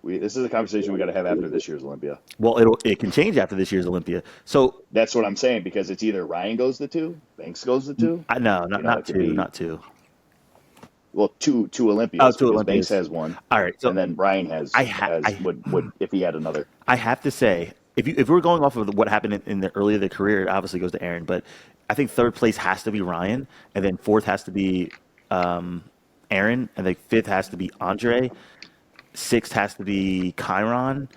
This is a conversation we got to have after this year's Olympia. Well, it can change after this year's Olympia. So That's what I'm saying, because it's either Ryan goes to 2, Banks goes to 2. no, it not could 2, be- not 2. Well, two Olympias. Oh, 2 because Olympias. Banks has one, All right, so and then Ryan has I- would if he had another. I have to say, if we're going off of what happened in the early of the career, it obviously goes to Aaron. But I think third place has to be Ryan, and then fourth has to be Aaron, and then fifth has to be Andre, sixth has to be Chiron,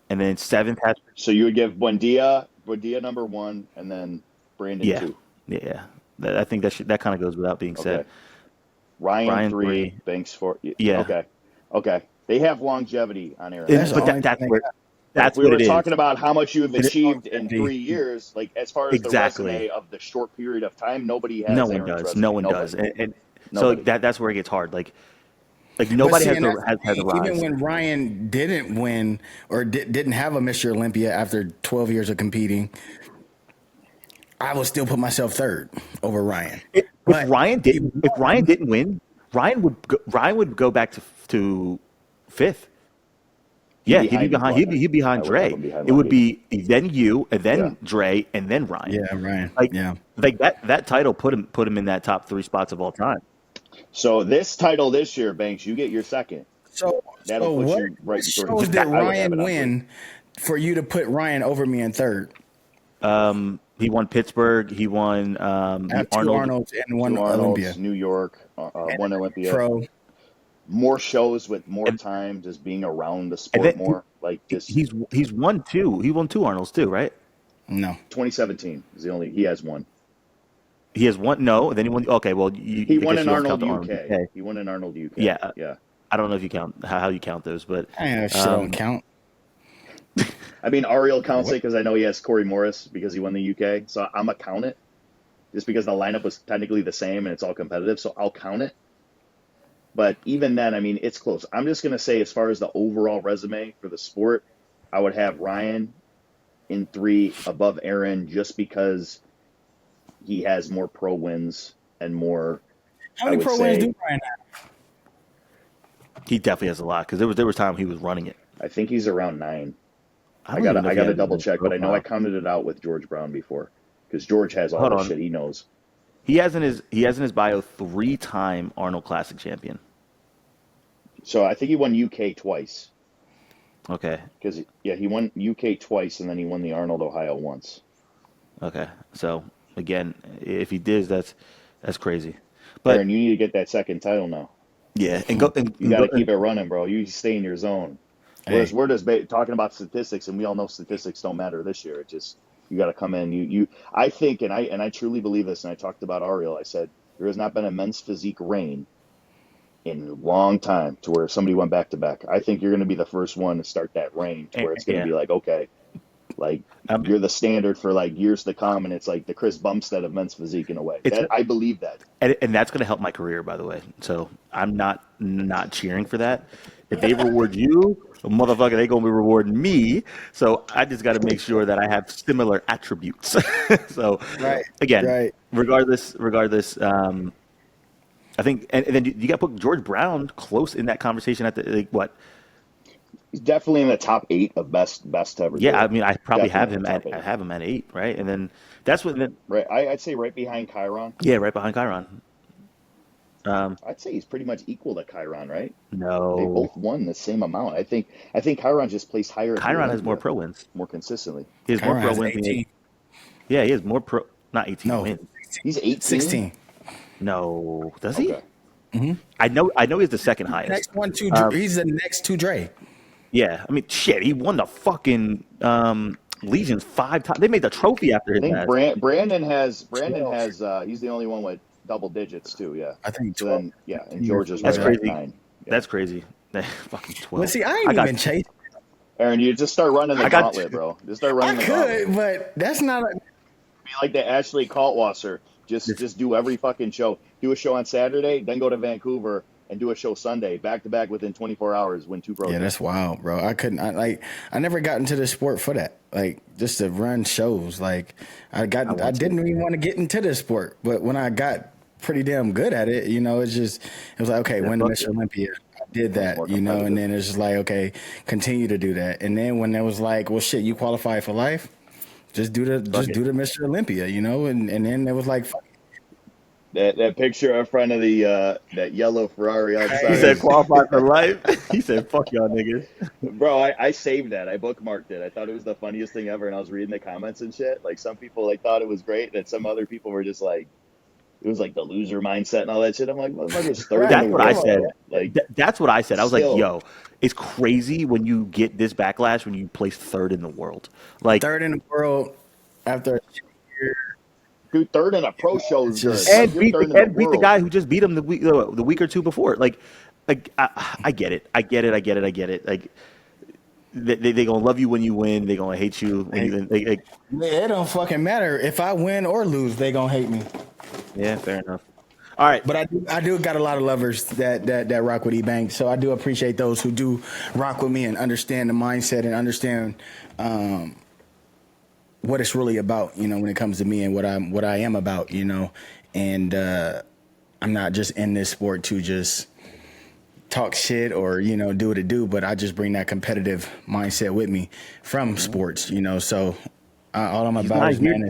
and then seventh has to So you would give Buendia number 1, and then Brandon yeah 2. yeah. I think that kind of goes without being said. Okay. Ryan 3, three. Banks 4. Yeah. Okay. They have longevity on Aaron. That's the But only that's thing where that's we what were it is. talking about how much you have It is achieved in longevity. 3 years. Like, as far as Exactly. the resume of the short period of time, nobody has No one Aaron's does. resume. No one Nobody. does. And so Nobody. that's where it gets hard. Like But nobody see, has and to that's has the a thing, rise. even when Ryan didn't win or didn't have a Mr. Olympia after 12 years of competing, I would still put myself third over Ryan. If But Ryan didn't win, Ryan would go back to fifth. Yeah, he'd be behind. He'd be behind I would have Dre. him behind It would Lucky. be then you, and then Yeah. Dre, and then Ryan. Yeah, Ryan. Like Yeah. like that title put him in that top 3 spots of all time. So this title this year, Banks, you get your second. So That'll put what you right sort of- shows did I would have Ryan it on win for you to put Ryan over me in third? He won Pittsburgh. He won I have two Arnold. Arnolds and one 2 Arnolds, Olympia. New York, 1 Olympia. Pro. More shows with more time, just being around the And sport then more. Like just he's won 2. He won 2 Arnolds too, right? No. 2017 is the only he has one. He has one. No, then he won. Okay, well, He I won guess an you don't count Arnold the UK. He won an Arnold UK. Yeah. Yeah. I don't know if you count how you count those, but Shit don't count. I mean, Ariel counts it because I know he has Corey Morris because he won the UK. So I'm going to count it just because the lineup was technically the same and it's all competitive. So I'll count it. But even then, I mean, it's close. I'm just going to say, as far as the overall resume for the sport, I would have Ryan in 3 above Aaron just because he has more pro wins and more. How I many would pro wins say- do Ryan have? he definitely has a lot because there was time he was running it. I think he's around 9. I don't got even know if he to has double it in check, but I know I profile. counted it out with George Brown before because George has all Hold the on. shit he knows. He has in his bio 3-time Arnold Classic champion. So I think he won UK twice Okay, because he won UK twice and then he won the Arnold Ohio once. okay. So again, if he did, that's crazy. But Aaron, you need to get that second title now. yeah, and go and You got to go- keep it running, bro. You stay in your zone. Hey. Whereas we're just talking about statistics, and we all know statistics don't matter this year. It just You got to come in. I think, and I truly believe this. And I talked about Ariel. I said there has not been a men's physique reign in a long time to where somebody went back to back. I think you're going to be the first one to start that reign to where it's going to be like, okay, like you're the standard for like years to come, and it's like the Chris Bumstead of men's physique in a way. I believe that, and that's going to help my career, by the way. So I'm not cheering for that. If they reward you, motherfucker, they gonna be rewarding me. So I just got to make sure that I have similar attributes. So again, regardless, I think, and then you got to put George Brown close in that conversation at the like what? he's definitely in the top 8 of best to ever. Yeah, do it. I mean, I probably Definitely have in the him top at 8. I have him at 8, right? And then that's what then Right, I'd say right behind Chiron. yeah, right behind Chiron. I'd say he's pretty much equal to Chiron, right? They No, both won the same amount. I think Chiron just placed higher at the Chiron has more Olympia pro wins. more consistently. He has more Kyron pro has wins. 18. Yeah, he has more pro, not 18 No, wins. He's 18. 16. No, does he? Mm-hmm. I know he's the second highest. Next one to Um, he's the next to Dre. Yeah, I mean, shit, he won the fucking Legions 5 times. They made the trophy after I his think ass. Brandon has 12. he's the only one with double digits too. Yeah. I think So 12. then and George is That's right at crazy. 9. Yeah. That's crazy. Fucking 12. Well, see, I I ain't got even chasing. Aaron, you just start running the I got gauntlet, bro. Just start I running the gauntlet. could, but that's not. Be like the Ashley Kaltwasser. Just do every fucking show. Do a show on Saturday, then go to Vancouver and do a show Sunday, back to back within 24 hours. Win 2 pro. Yeah, that's wild, bro. I couldn't. I never got into the sport for that. Like just to run shows. Like I didn't even want to get into the sport, but when I got pretty damn good at it, it was like okay, win the Mr. Olympia. I did that, and then it's just like okay, continue to do that. And then when it was like, well, shit, you qualify for life. Just do the Mr. Olympia, and then it was like fuck. That picture in front of the that yellow Ferrari outside. He said qualify for life. He said fuck y'all niggas. Bro, I saved that. I bookmarked it. I thought it was the funniest thing ever, and I was reading the comments and shit. Like some people thought it was great, and some other people were just like, it was like the loser mindset and all that shit. I'm like, motherfucker's third. That's in the what I world. said. Like That's what I said. I was Still. like, yo, it's crazy when you get this backlash when you place third in the world. Like Third in the world after a year. dude, third in a pro show is good. Just- Like, and you're beat third in the world. guy who just beat him the week or two before. Like I get it. I get it. Like they gonna love you when you win. They gonna hate you when you win. It don't fucking matter if I win or lose. They gonna hate me. Yeah, fair enough. All right, But I do got a lot of lovers that rock with E-Bang. So I do appreciate those who do rock with me and understand the mindset and understand what it's really about, when it comes to me and what I am about, and I'm not just in this sport to just talk shit or, do what it do, but I just bring that competitive mindset with me from sports, so all I'm about is, man,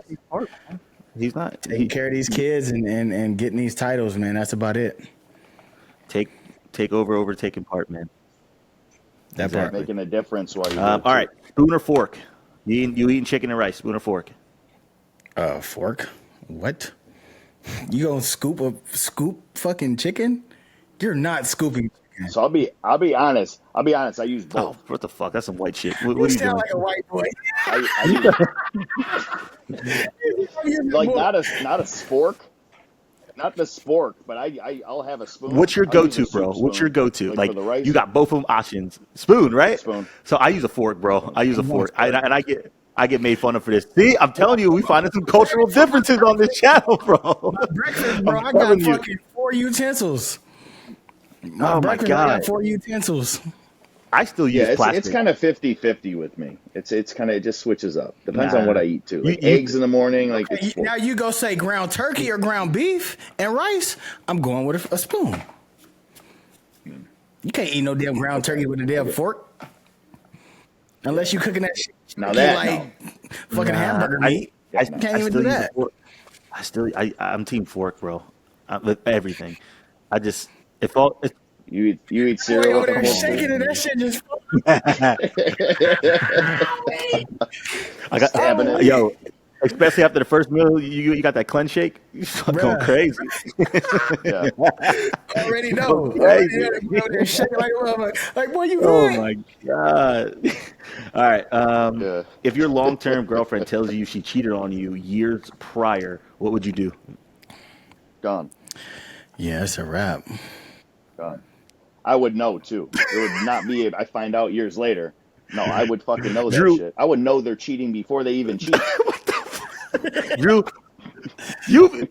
he's not taking care of these kids and getting these titles, man. That's about it. take over taking part, man. That part. Exactly. Making a difference while you're All right, spoon or fork? You eating chicken and rice? Spoon or fork? Fork? What? You gonna scoop fucking chicken? You're not scooping chicken. So I'll be honest. I use Oh, both. what the fuck? That's some white shit. What You are you sound doing? like a white boy. Like not a spork. Not the spork, but I'll have a spoon. What's your I'll use a go-to, soup bro? What's your spoon. go-to? Like for the rice? You got both of them options. Spoon, right? Spoon. So I use a fork, bro. I use a fork. I get made fun of for this. See, I'm telling you, we finding some cultural differences on this channel, bro. Breakfast, bro. I'm I got telling you. fucking 4 utensils. Oh my Breakfast, I god. got 4 utensils. I still use Yeah, plastic. it's kind of 50-50 with me. It's kind of, it just switches up. Depends on Nah. what I eat too. Like You- eggs in the morning, like it's Now you go say ground turkey or ground beef and rice. I'm going with a spoon. You can't eat no damn ground turkey with a damn fork. Unless you cooking that shit Now that, like fucking hamburger meat. I Can't even still do use that. a fork. I'm team fork, bro. With everything. I just if you eat Boy, cereal over with a there fork. shaking it, that shit just. I got Stabbing it. Especially after the first meal, you got that cleanse shake. You start going Bruh. crazy. Yeah. I already know. Go Already crazy. know. They're shaking like a motherfucker. Like, boy, you Oh good? my god! All right. Yeah. If your long-term girlfriend tells you she cheated on you years prior, what would you do? Gone. Yeah, it's a wrap. Gone. I would know too. It would not be if I find out years later. No, I would fucking know that Drew, shit. I would know they're cheating before they even cheat. Drew, you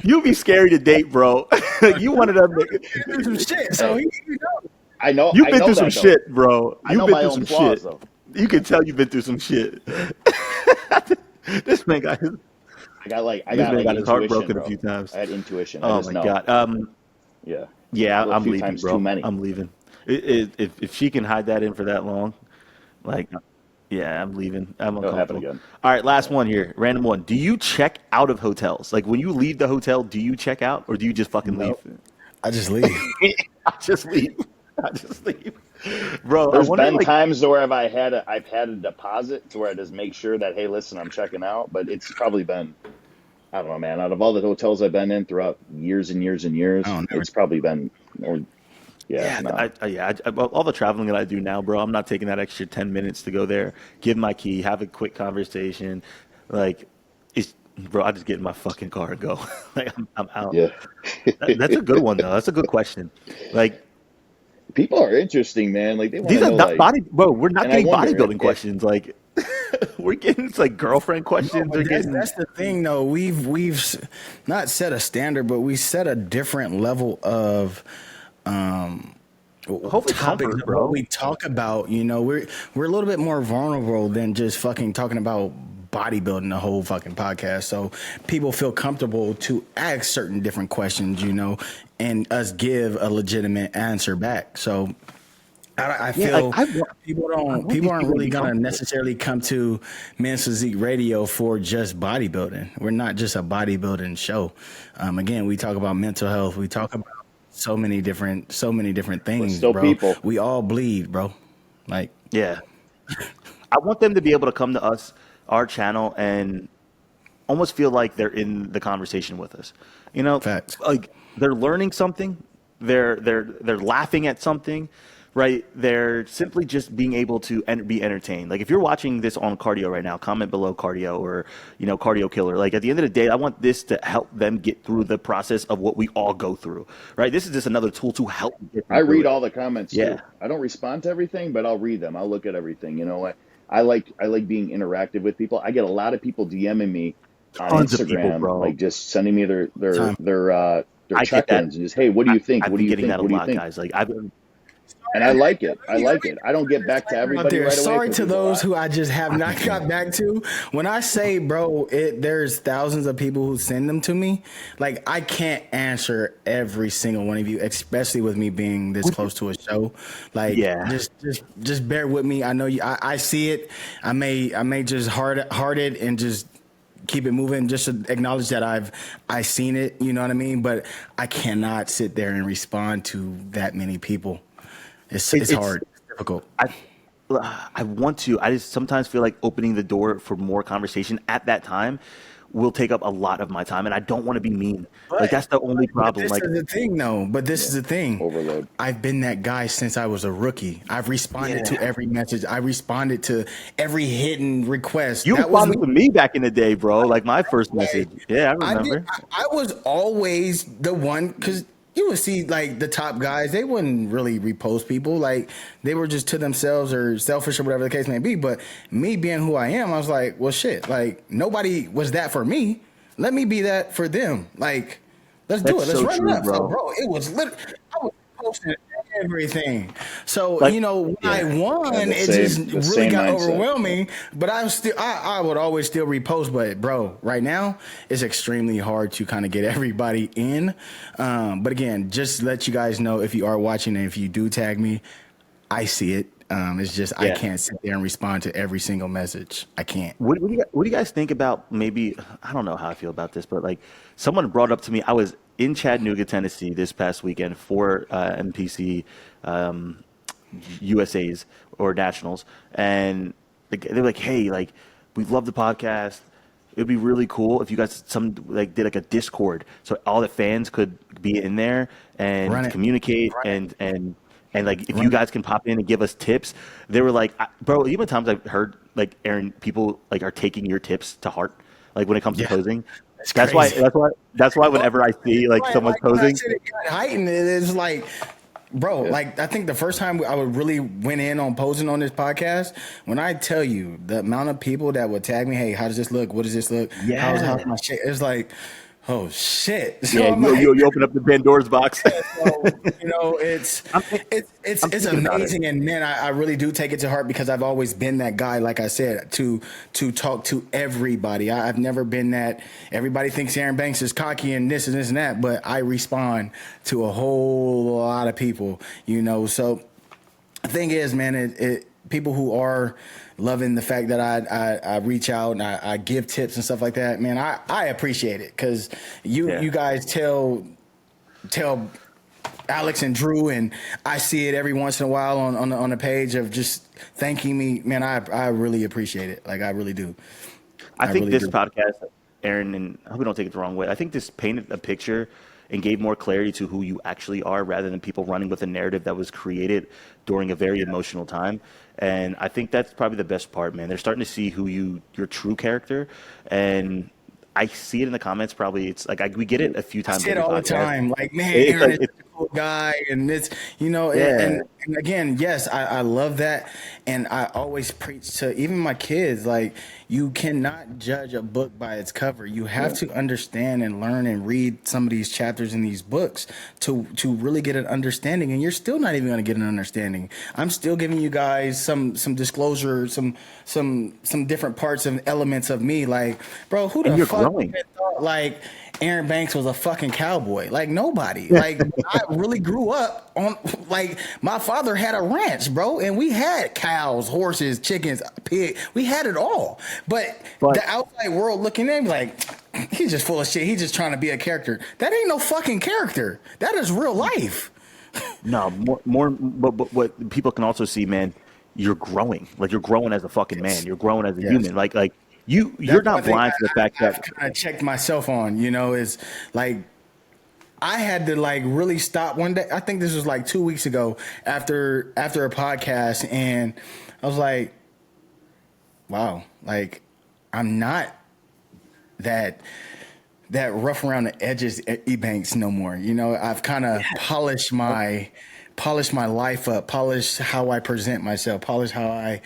you be scary to date, bro. You one of them. Do some shit. So Hey, he knows. You've I been know through some that though. shit, bro. I You've know been my through own some flaws shit. though. You can tell you've been through some shit. This man got his I this got man like got his heart intuition, broken a bro. few times. I had intuition. I Oh just my know. god. Yeah. Yeah, A I'm few leaving, times too bro. many. I'm leaving. If she can hide that in for that long, like, yeah, I'm leaving. I'm It'll happen uncomfortable. again. All right, last Yeah. one here, random one. Do you check out of hotels? Like when you leave the hotel, do you check out or do you just fucking leave? Nope. I just leave. I just leave. I just leave, bro. I There's wonder, been like, times where I've had a deposit to where I just make sure that, hey, listen, I'm checking out, but it's probably been, I don't know, man. Out of all the hotels I've been in throughout years and years and I years, don't never. it's probably been more. Yeah, yeah, no. all the traveling that I do now, bro. I'm not taking that extra 10 minutes to go there, give my key, have a quick conversation, like, it's, bro. I just get in my fucking car and go. Like, I'm out. Yeah. That's a good one though. That's a good question. Like, People are interesting, man. Like they want these to are know, not like, body, bro. We're not and I getting wonder bodybuilding if questions. Like, we're getting it's like girlfriend No, questions. but We're getting that's the thing, though. Not set a standard, but we set a different level of hopefully topics comfort, of what bro. we talk about. You know, we're a little bit more vulnerable than just fucking talking about bodybuilding the whole fucking podcast. So people feel comfortable to ask certain different questions, you know, and us give a legitimate answer back. So I Yeah, like feel I want people these aren't people to really be gonna comfortable. necessarily come to Men's Physique Radio for just bodybuilding. We're not just a bodybuilding show. Again, we talk about mental health. We talk about so many different we're things, still bro. people. We all bleed, bro. Like Yeah, I want them to be able to come to us, our channel, and almost feel like they're in the conversation with us. You know, facts. like they're learning something, they're laughing at something, right? They're simply just being able to be entertained. Like if you're watching this on cardio right now, comment below cardio or cardio killer. Like at the end of the day, I want this to help them get through the process of what we all go through, right? This is just another tool to help get I them through read it. all the comments Yeah, too. I don't respond to everything, but I'll read them. I'll look at everything. You know, I like being interactive with people. I get a lot of people DMing me on tons of people, Instagram, bro. like just sending me Time. their I get that. check-ins and just, hey, what do you think? I've What do been you getting think? that a What do you lot, think? guys. Like I've been, And I like it. I like it. I don't get back to Out everybody there, right away sorry because to there's a those lot. who I just have not got back to. When I say, bro, there's thousands of people who send them to me. Like I can't answer every single one of you, especially with me being this close to a show. Like yeah. just bear with me. I know you. I see it. I may just heart it and just keep it moving. Just to acknowledge that I seen it. You know what I mean? But I cannot sit there and respond to that many people. It's It's hard. It's difficult. I want to. I just sometimes feel like opening the door for more conversation at that time will take up a lot of my time, and I don't want to be mean. Like But that's the only but problem. this Like, is the thing, though. But this is Yeah. the thing. Overload. I've been that guy since I was a rookie. I've responded to yeah, every message. I responded to every hidden request. you That was me. responded to me back in the day, bro. Like my first Way. message. Yeah, I I did. remember. I was always the one because you would see like the top guys. They wouldn't really repost people. Like they were just to themselves or selfish or whatever the case may be. But me being who I am, I was like, well, shit. Like nobody was that for me. Let me be that for them. Like, let's do That's it. Let's so run it true, up. So, bro. bro, it was literally I was posting everything. So, Like, you know, when I yeah, won, I have it just the really same got mindset. overwhelming. But I would always still repost. But bro, right now it's extremely hard to kind of get everybody in. But again, just let you guys know if you are watching and if you do tag me, I see it. It's just I yeah. can't sit there and respond to every single message. I can't. What do you guys think about maybe? I don't know how I feel about this, but like someone brought up to me. I was in Chattanooga, Tennessee this past weekend for NPC USA's or nationals, and they're like, "Hey, like we love the podcast. it would be really cool if you guys did like a Discord so all the fans could be in there and communicate and like if you guys can pop in and give us tips. They were like, bro, even times I've heard like Aaron, people like are taking your tips to heart, like when it comes to posing. That's why whenever I see like someone's posing, it got heightened. It's like, bro, like I think the first time I would really went in on posing on this podcast, when I tell you the amount of people that would tag me, hey, how does this look? What does this look? How's my shit? It's like, oh shit! So yeah, you open up the Pandora's box. So, you know, it's amazing, and man, I really do take it to heart because I've always been that guy, like I said, to talk to everybody. I've never been that. Everybody thinks Aaron Banks is cocky and this and this and that, but I respond to a whole lot of people, you know. So the thing is, man, people who are loving the fact that I reach out and I give tips and stuff like that, man, I appreciate it because you guys tell Alex and Drew, and I see it every once in a while on the page of just thanking me, man. I really appreciate it, like I really do. I think really this podcast, Aaron, and I hope you don't take it the wrong way, I think this painted a picture and gave more clarity to who you actually are rather than people running with a narrative that was created during a very emotional time. And I think that's probably the best part, man. They're starting to see your true character. And I see it in the comments. Probably it's like we get it a few times. I see it all the time. Like, man, Aaron is a cool guy, and it's and again, yes, I love that, and I always preach to even my kids, like, you cannot judge a book by its cover. You have to understand and learn and read some of these chapters in these books to really get an understanding. And you're still not even going to get an understanding. I'm still giving you guys some disclosure, some different parts and elements of me. Like, bro, who the fuck thought like Aaron Banks was a fucking cowboy? Like, nobody. Like, I really grew up on, like, my father had a ranch, bro, and we had cows, horses, chickens, pig. We had it all. But the outside world looking in, like, he's just full of shit. He's just trying to be a character. That ain't no fucking character. That is real life. No, but what people can also see, man, you're growing. Like, you're growing as a fucking man. You're growing as a human. Like you're not blind to the fact that I've kind of checked myself on, is like, I had to like really stop one day. I think this was like 2 weeks ago after a podcast, and I was like, wow, like, I'm not that rough around the edges Ebanks no more. I've kind of polished my life up, polished how I present myself, polished how I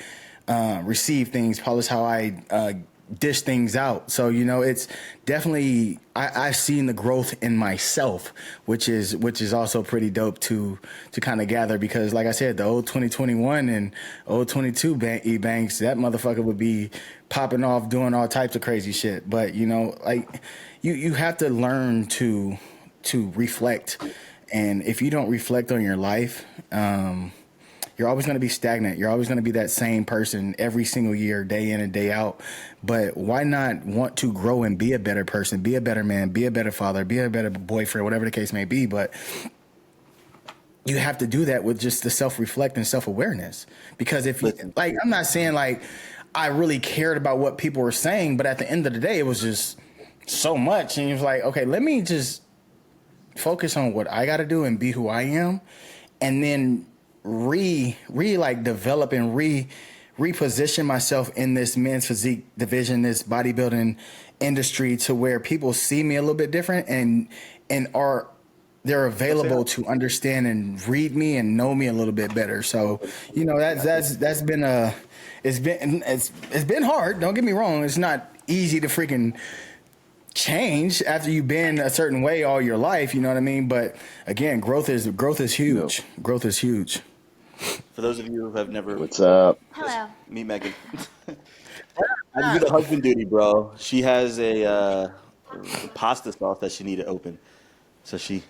receive things, polished how I dish things out. So, it's definitely, I've seen the growth in myself, which is also pretty dope to kind of gather, because like I said, the old 2021 and old 22 Ebanks, that motherfucker would be popping off doing all types of crazy shit. But, like, you have to learn to reflect. And if you don't reflect on your life, you're always going to be stagnant. You're always going to be that same person every single year, day in and day out. But why not want to grow and be a better person, be a better man, be a better father, be a better boyfriend, whatever the case may be. But you have to do that with just the self-reflect and self-awareness. Because if you, like, I'm not saying like I really cared about what people were saying, but at the end of the day, it was just so much. And it was like, okay, let me just focus on what I got to do and be who I am. And then develop and reposition myself in this men's physique division, this bodybuilding industry, to where people see me a little bit different and they're available to understand and read me and know me a little bit better. So, that's been it's been hard. Don't get me wrong. It's not easy to freaking change after you've been a certain way all your life. You know what I mean? But again, growth is huge. Growth is huge. For those of you who have never... What's up? Hello. Meet Megan. I do the husband duty, bro. She has a pasta sauce that she needed to open. So she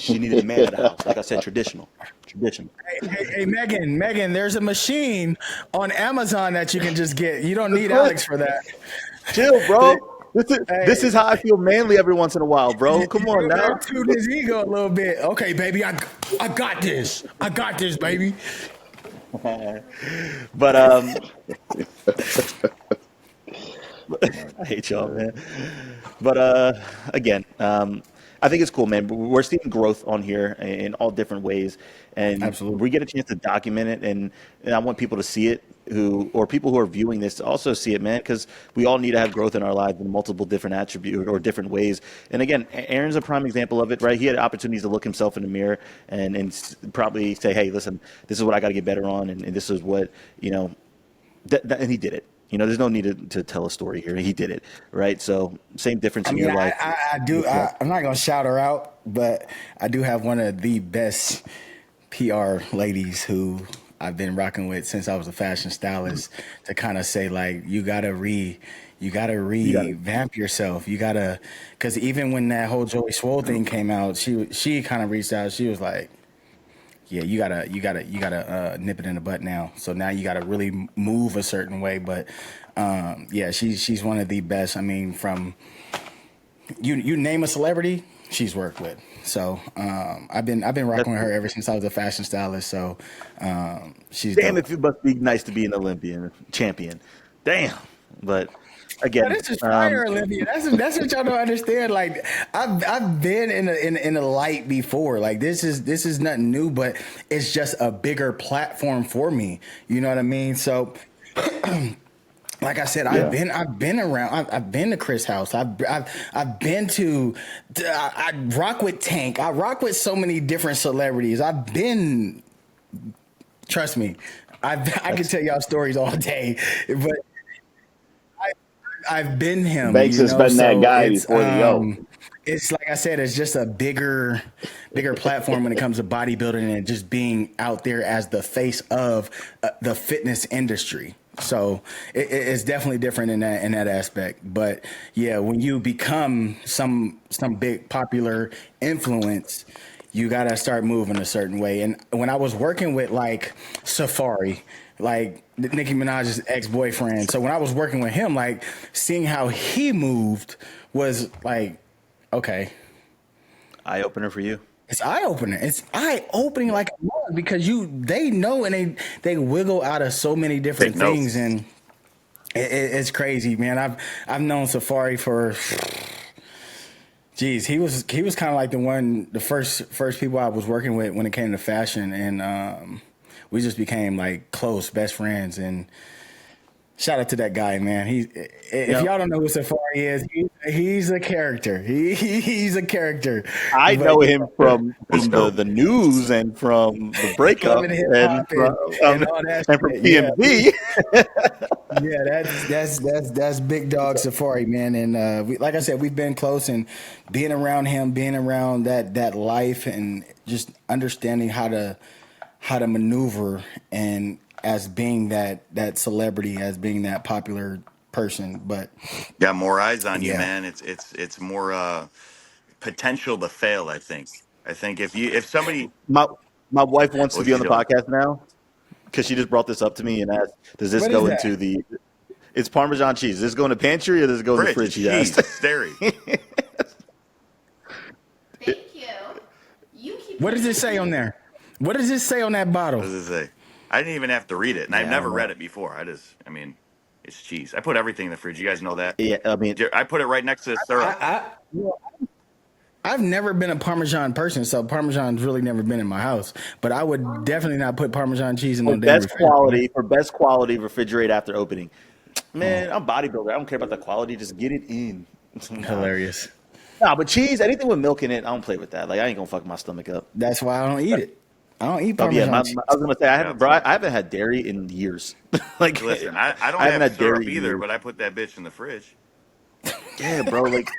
needed a man at the house. Like I said, traditional. Hey, Megan, there's a machine on Amazon that you can just get. You don't need Alex for that. Chill, bro. This is how I feel manly every once in a while, bro. Come on now. Tune his ego a little bit. Okay, baby, I got this. I got this, baby. But I hate y'all, man. But again, I think it's cool, man. We're seeing growth on here in all different ways, and Absolutely. we get a chance to document it. And I want people to see it, or people who are viewing this to also see it, man, because we all need to have growth in our lives in multiple different attributes or different ways. And again, Aaron's a prime example of it, right? He had opportunities to look himself in the mirror and probably say, "Hey, listen, this is what I got to get better on, and this is what and he did it. There's no need to tell a story here. He did it, right? So same difference I in mean, your life. I do. I'm not gonna shout her out, but I do have one of the best PR ladies who I've been rocking with since I was a fashion stylist to kind of say like, you gotta revamp yourself. You gotta, because even when that whole Joey Swole thing came out, she kind of reached out. She was like, yeah, you gotta nip it in the butt now. So now you gotta really move a certain way. But yeah, she's one of the best. I mean, from you name a celebrity, she's worked with. So I've been rocking with her ever since I was a fashion stylist. So she's Damn, dope. if it must be nice to be an Olympian champion. Damn, but But again, this is fire, Olympia. That's what y'all don't understand. Like I've been in a light before. Like this is nothing new, but it's just a bigger platform for me. You know what I mean? So like I said, Yeah. I've been around. I've been to Chris House. I've been to. I rock with Tank. I rock with so many different celebrities. I've been. Trust me, I can tell y'all stories all day, but I've been him. Banks has been that So guy before the yo. it's like I said, it's just a bigger platform when it comes to bodybuilding and just being out there as the face of the fitness industry. So it's definitely different in that aspect. But yeah, when you become some big popular influence, you gotta start moving a certain way. And when I was working with like Safari, like Nicki Minaj's ex-boyfriend, so when I was working with him, like seeing how he moved was like, okay, eye opener for you. it's eye opening. It's eye opening like a mug because they know and they wiggle out of so many different Take notes. things and it's crazy, man. I've known Safari for. Geez, he was kind of like the first people I was working with when it came to fashion, and we just became like close best friends. And shout out to that guy, man. If y'all don't know who Safari is, he's a character. He's a character. I But know yeah, him from the news and from the breakup Love and Hip and Hop from, and all that and from shit. Yeah, PMB. yeah, that's big dog Safari, man. And like I said, we've been close and being around him, being around that life, and just understanding how to maneuver and as being that celebrity, as being that popular person. But Got more eyes on you, yeah, man. It's more potential to fail. I think if somebody, my my wife wants to what's be on she the doing? podcast now because she just brought this up to me and asked, "Does this what is go that? into the? It's Parmesan cheese. Does this go in the pantry or does it go in the Fridge, fridge?" it's She cheese, asked. Steri. Thank you. You keep What does it say on there? What does it say on that bottle? What does it say? I didn't even have to read it, and I've Yeah, I never don't know. read it before. I mean, it's cheese. I put everything in the fridge. You guys know that. Yeah, I mean, I put it right next to the syrup. I've never been a Parmesan person, so Parmesan's really never been in my house. But I would definitely not put Parmesan cheese in no for damn best refrigerator. quality, refrigerate after opening. Man, I'm a bodybuilder. I don't care about the quality. Just get it in. Nah. Hilarious. Nah, but cheese, anything with milk in it, I don't play with that. Like I ain't gonna fuck my stomach up. That's why I don't eat it. I don't eat Oh yeah, Parmesan cheese. I was gonna say Yeah, I haven't had dairy in years. Like listen, I don't I haven't have had syrup dairy in either, years. but I put that bitch in the fridge. Yeah, bro. Like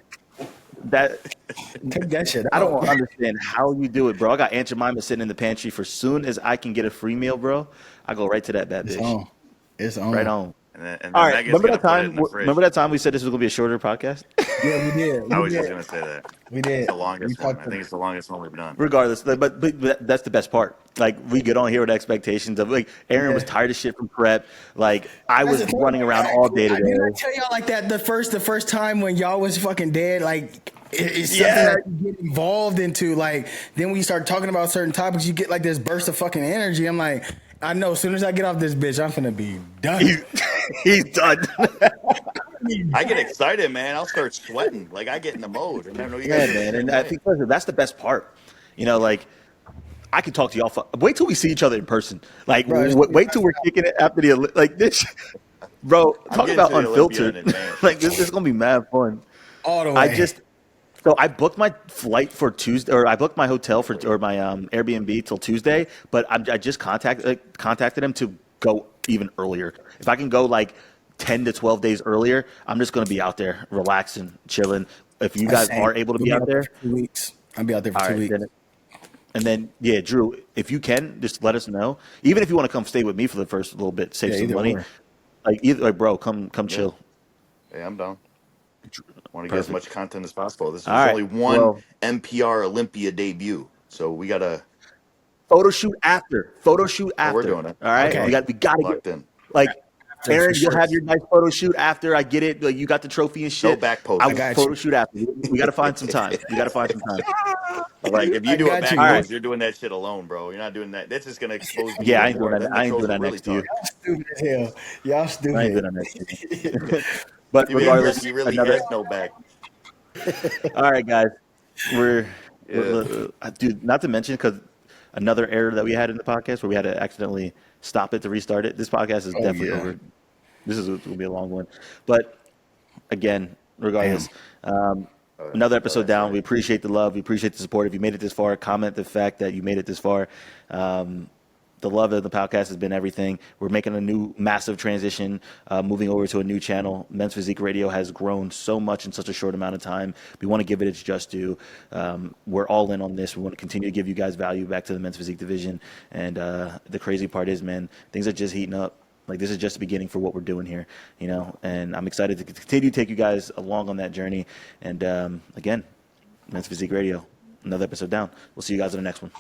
that. Take that shit I out. don't understand how you do it, bro. I got Aunt Jemima sitting in the pantry. For soon as I can get a free meal, bro, I go right to that bad It's bitch. on. It's Right on. on. And All then right. Megan's gonna put it in the fridge. Remember that time we said this was gonna be a shorter podcast? Yeah, we did. I We was just did. gonna say that. We It's did. the We longest one. talked. I think it's the longest one we've done. Regardless, but that's the best part. Like we get on here with expectations of like Aaron was Yeah. tired of shit from prep. Like I That's was the thing. running around all day Didn't I today. tell y'all like that the first time when y'all was fucking dead? Like it's something Yeah. that you get involved into. Like then when you start talking about certain topics, you get like this burst of fucking energy. I'm like, I know as soon as I get off this bitch, I'm finna be done. He's done. I get excited, man. I'll start sweating. Like I get in the mode, and I know you Yeah, guys are the man. same And I way. think that's the best part. Like I can talk to y'all. Wait till we see each other in person. Like, Bro, wait till we're kicking it after like this, bro. I'm Talk getting about to the Olympia in unfiltered. advance. Like this is gonna be mad fun. all the I way. just so I booked my flight for Tuesday, or I booked my hotel for or my Airbnb till Tuesday. But I just contacted him to go even earlier. If I can go like 10 to 12 days earlier, I'm just gonna be out there relaxing, chilling. If you guys Same. are able to We'll be out there, for 2 weeks. I'll be out there for all 2 weeks. right, and then, yeah, Drew, if you can, just let us know. Even if you want to come stay with me for the first little bit, save some either money. or. Like, bro, come chill. Hey, I'm down. Want to get as Perfect. much content as possible. This All was right. only one Well, NPR Olympia debut, so we gotta. photo shoot after. Photo shoot Oh, we're after. doing it. All right. Okay. We gotta get Locked in. like For Aaron, you'll sure. have your nice photo shoot after. I get it. Like you got the trophy and No shit. back I post. will got photo you. shoot after. We gotta find some time. We gotta find some time. Like if you I do a got back you. All right. post, you're doing that shit alone, bro. You're not doing that. That's just gonna expose me Yeah, I even ain't doing more. that. Then I the ain't trolls doing will that really next to you. talk. Stupid as hell. Y'all I ain't stupid. doing that next to you. But You mean regardless, he really another. has no back. All right, guys. We're, Yeah. dude, not to mention, because another error that we had in the podcast where we had to accidentally stop it to restart it. This podcast is Oh, definitely yeah. over. This is going to be a long one. But again, regardless, another episode that's down. right. We appreciate the love. We appreciate the support. If you made it this far, comment the fact that you made it this far. The love of the podcast has been everything. We're making a new massive transition, moving over to a new channel. Men's Physique Radio has grown so much in such a short amount of time. We want to give it its just due. We're all in on this. We want to continue to give you guys value back to the Men's Physique division. And the crazy part is, man, things are just heating up. Like this is just the beginning for what we're doing here, and I'm excited to continue to take you guys along on that journey. And again, Men's Physique Radio, another episode down. We'll see you guys in the next one.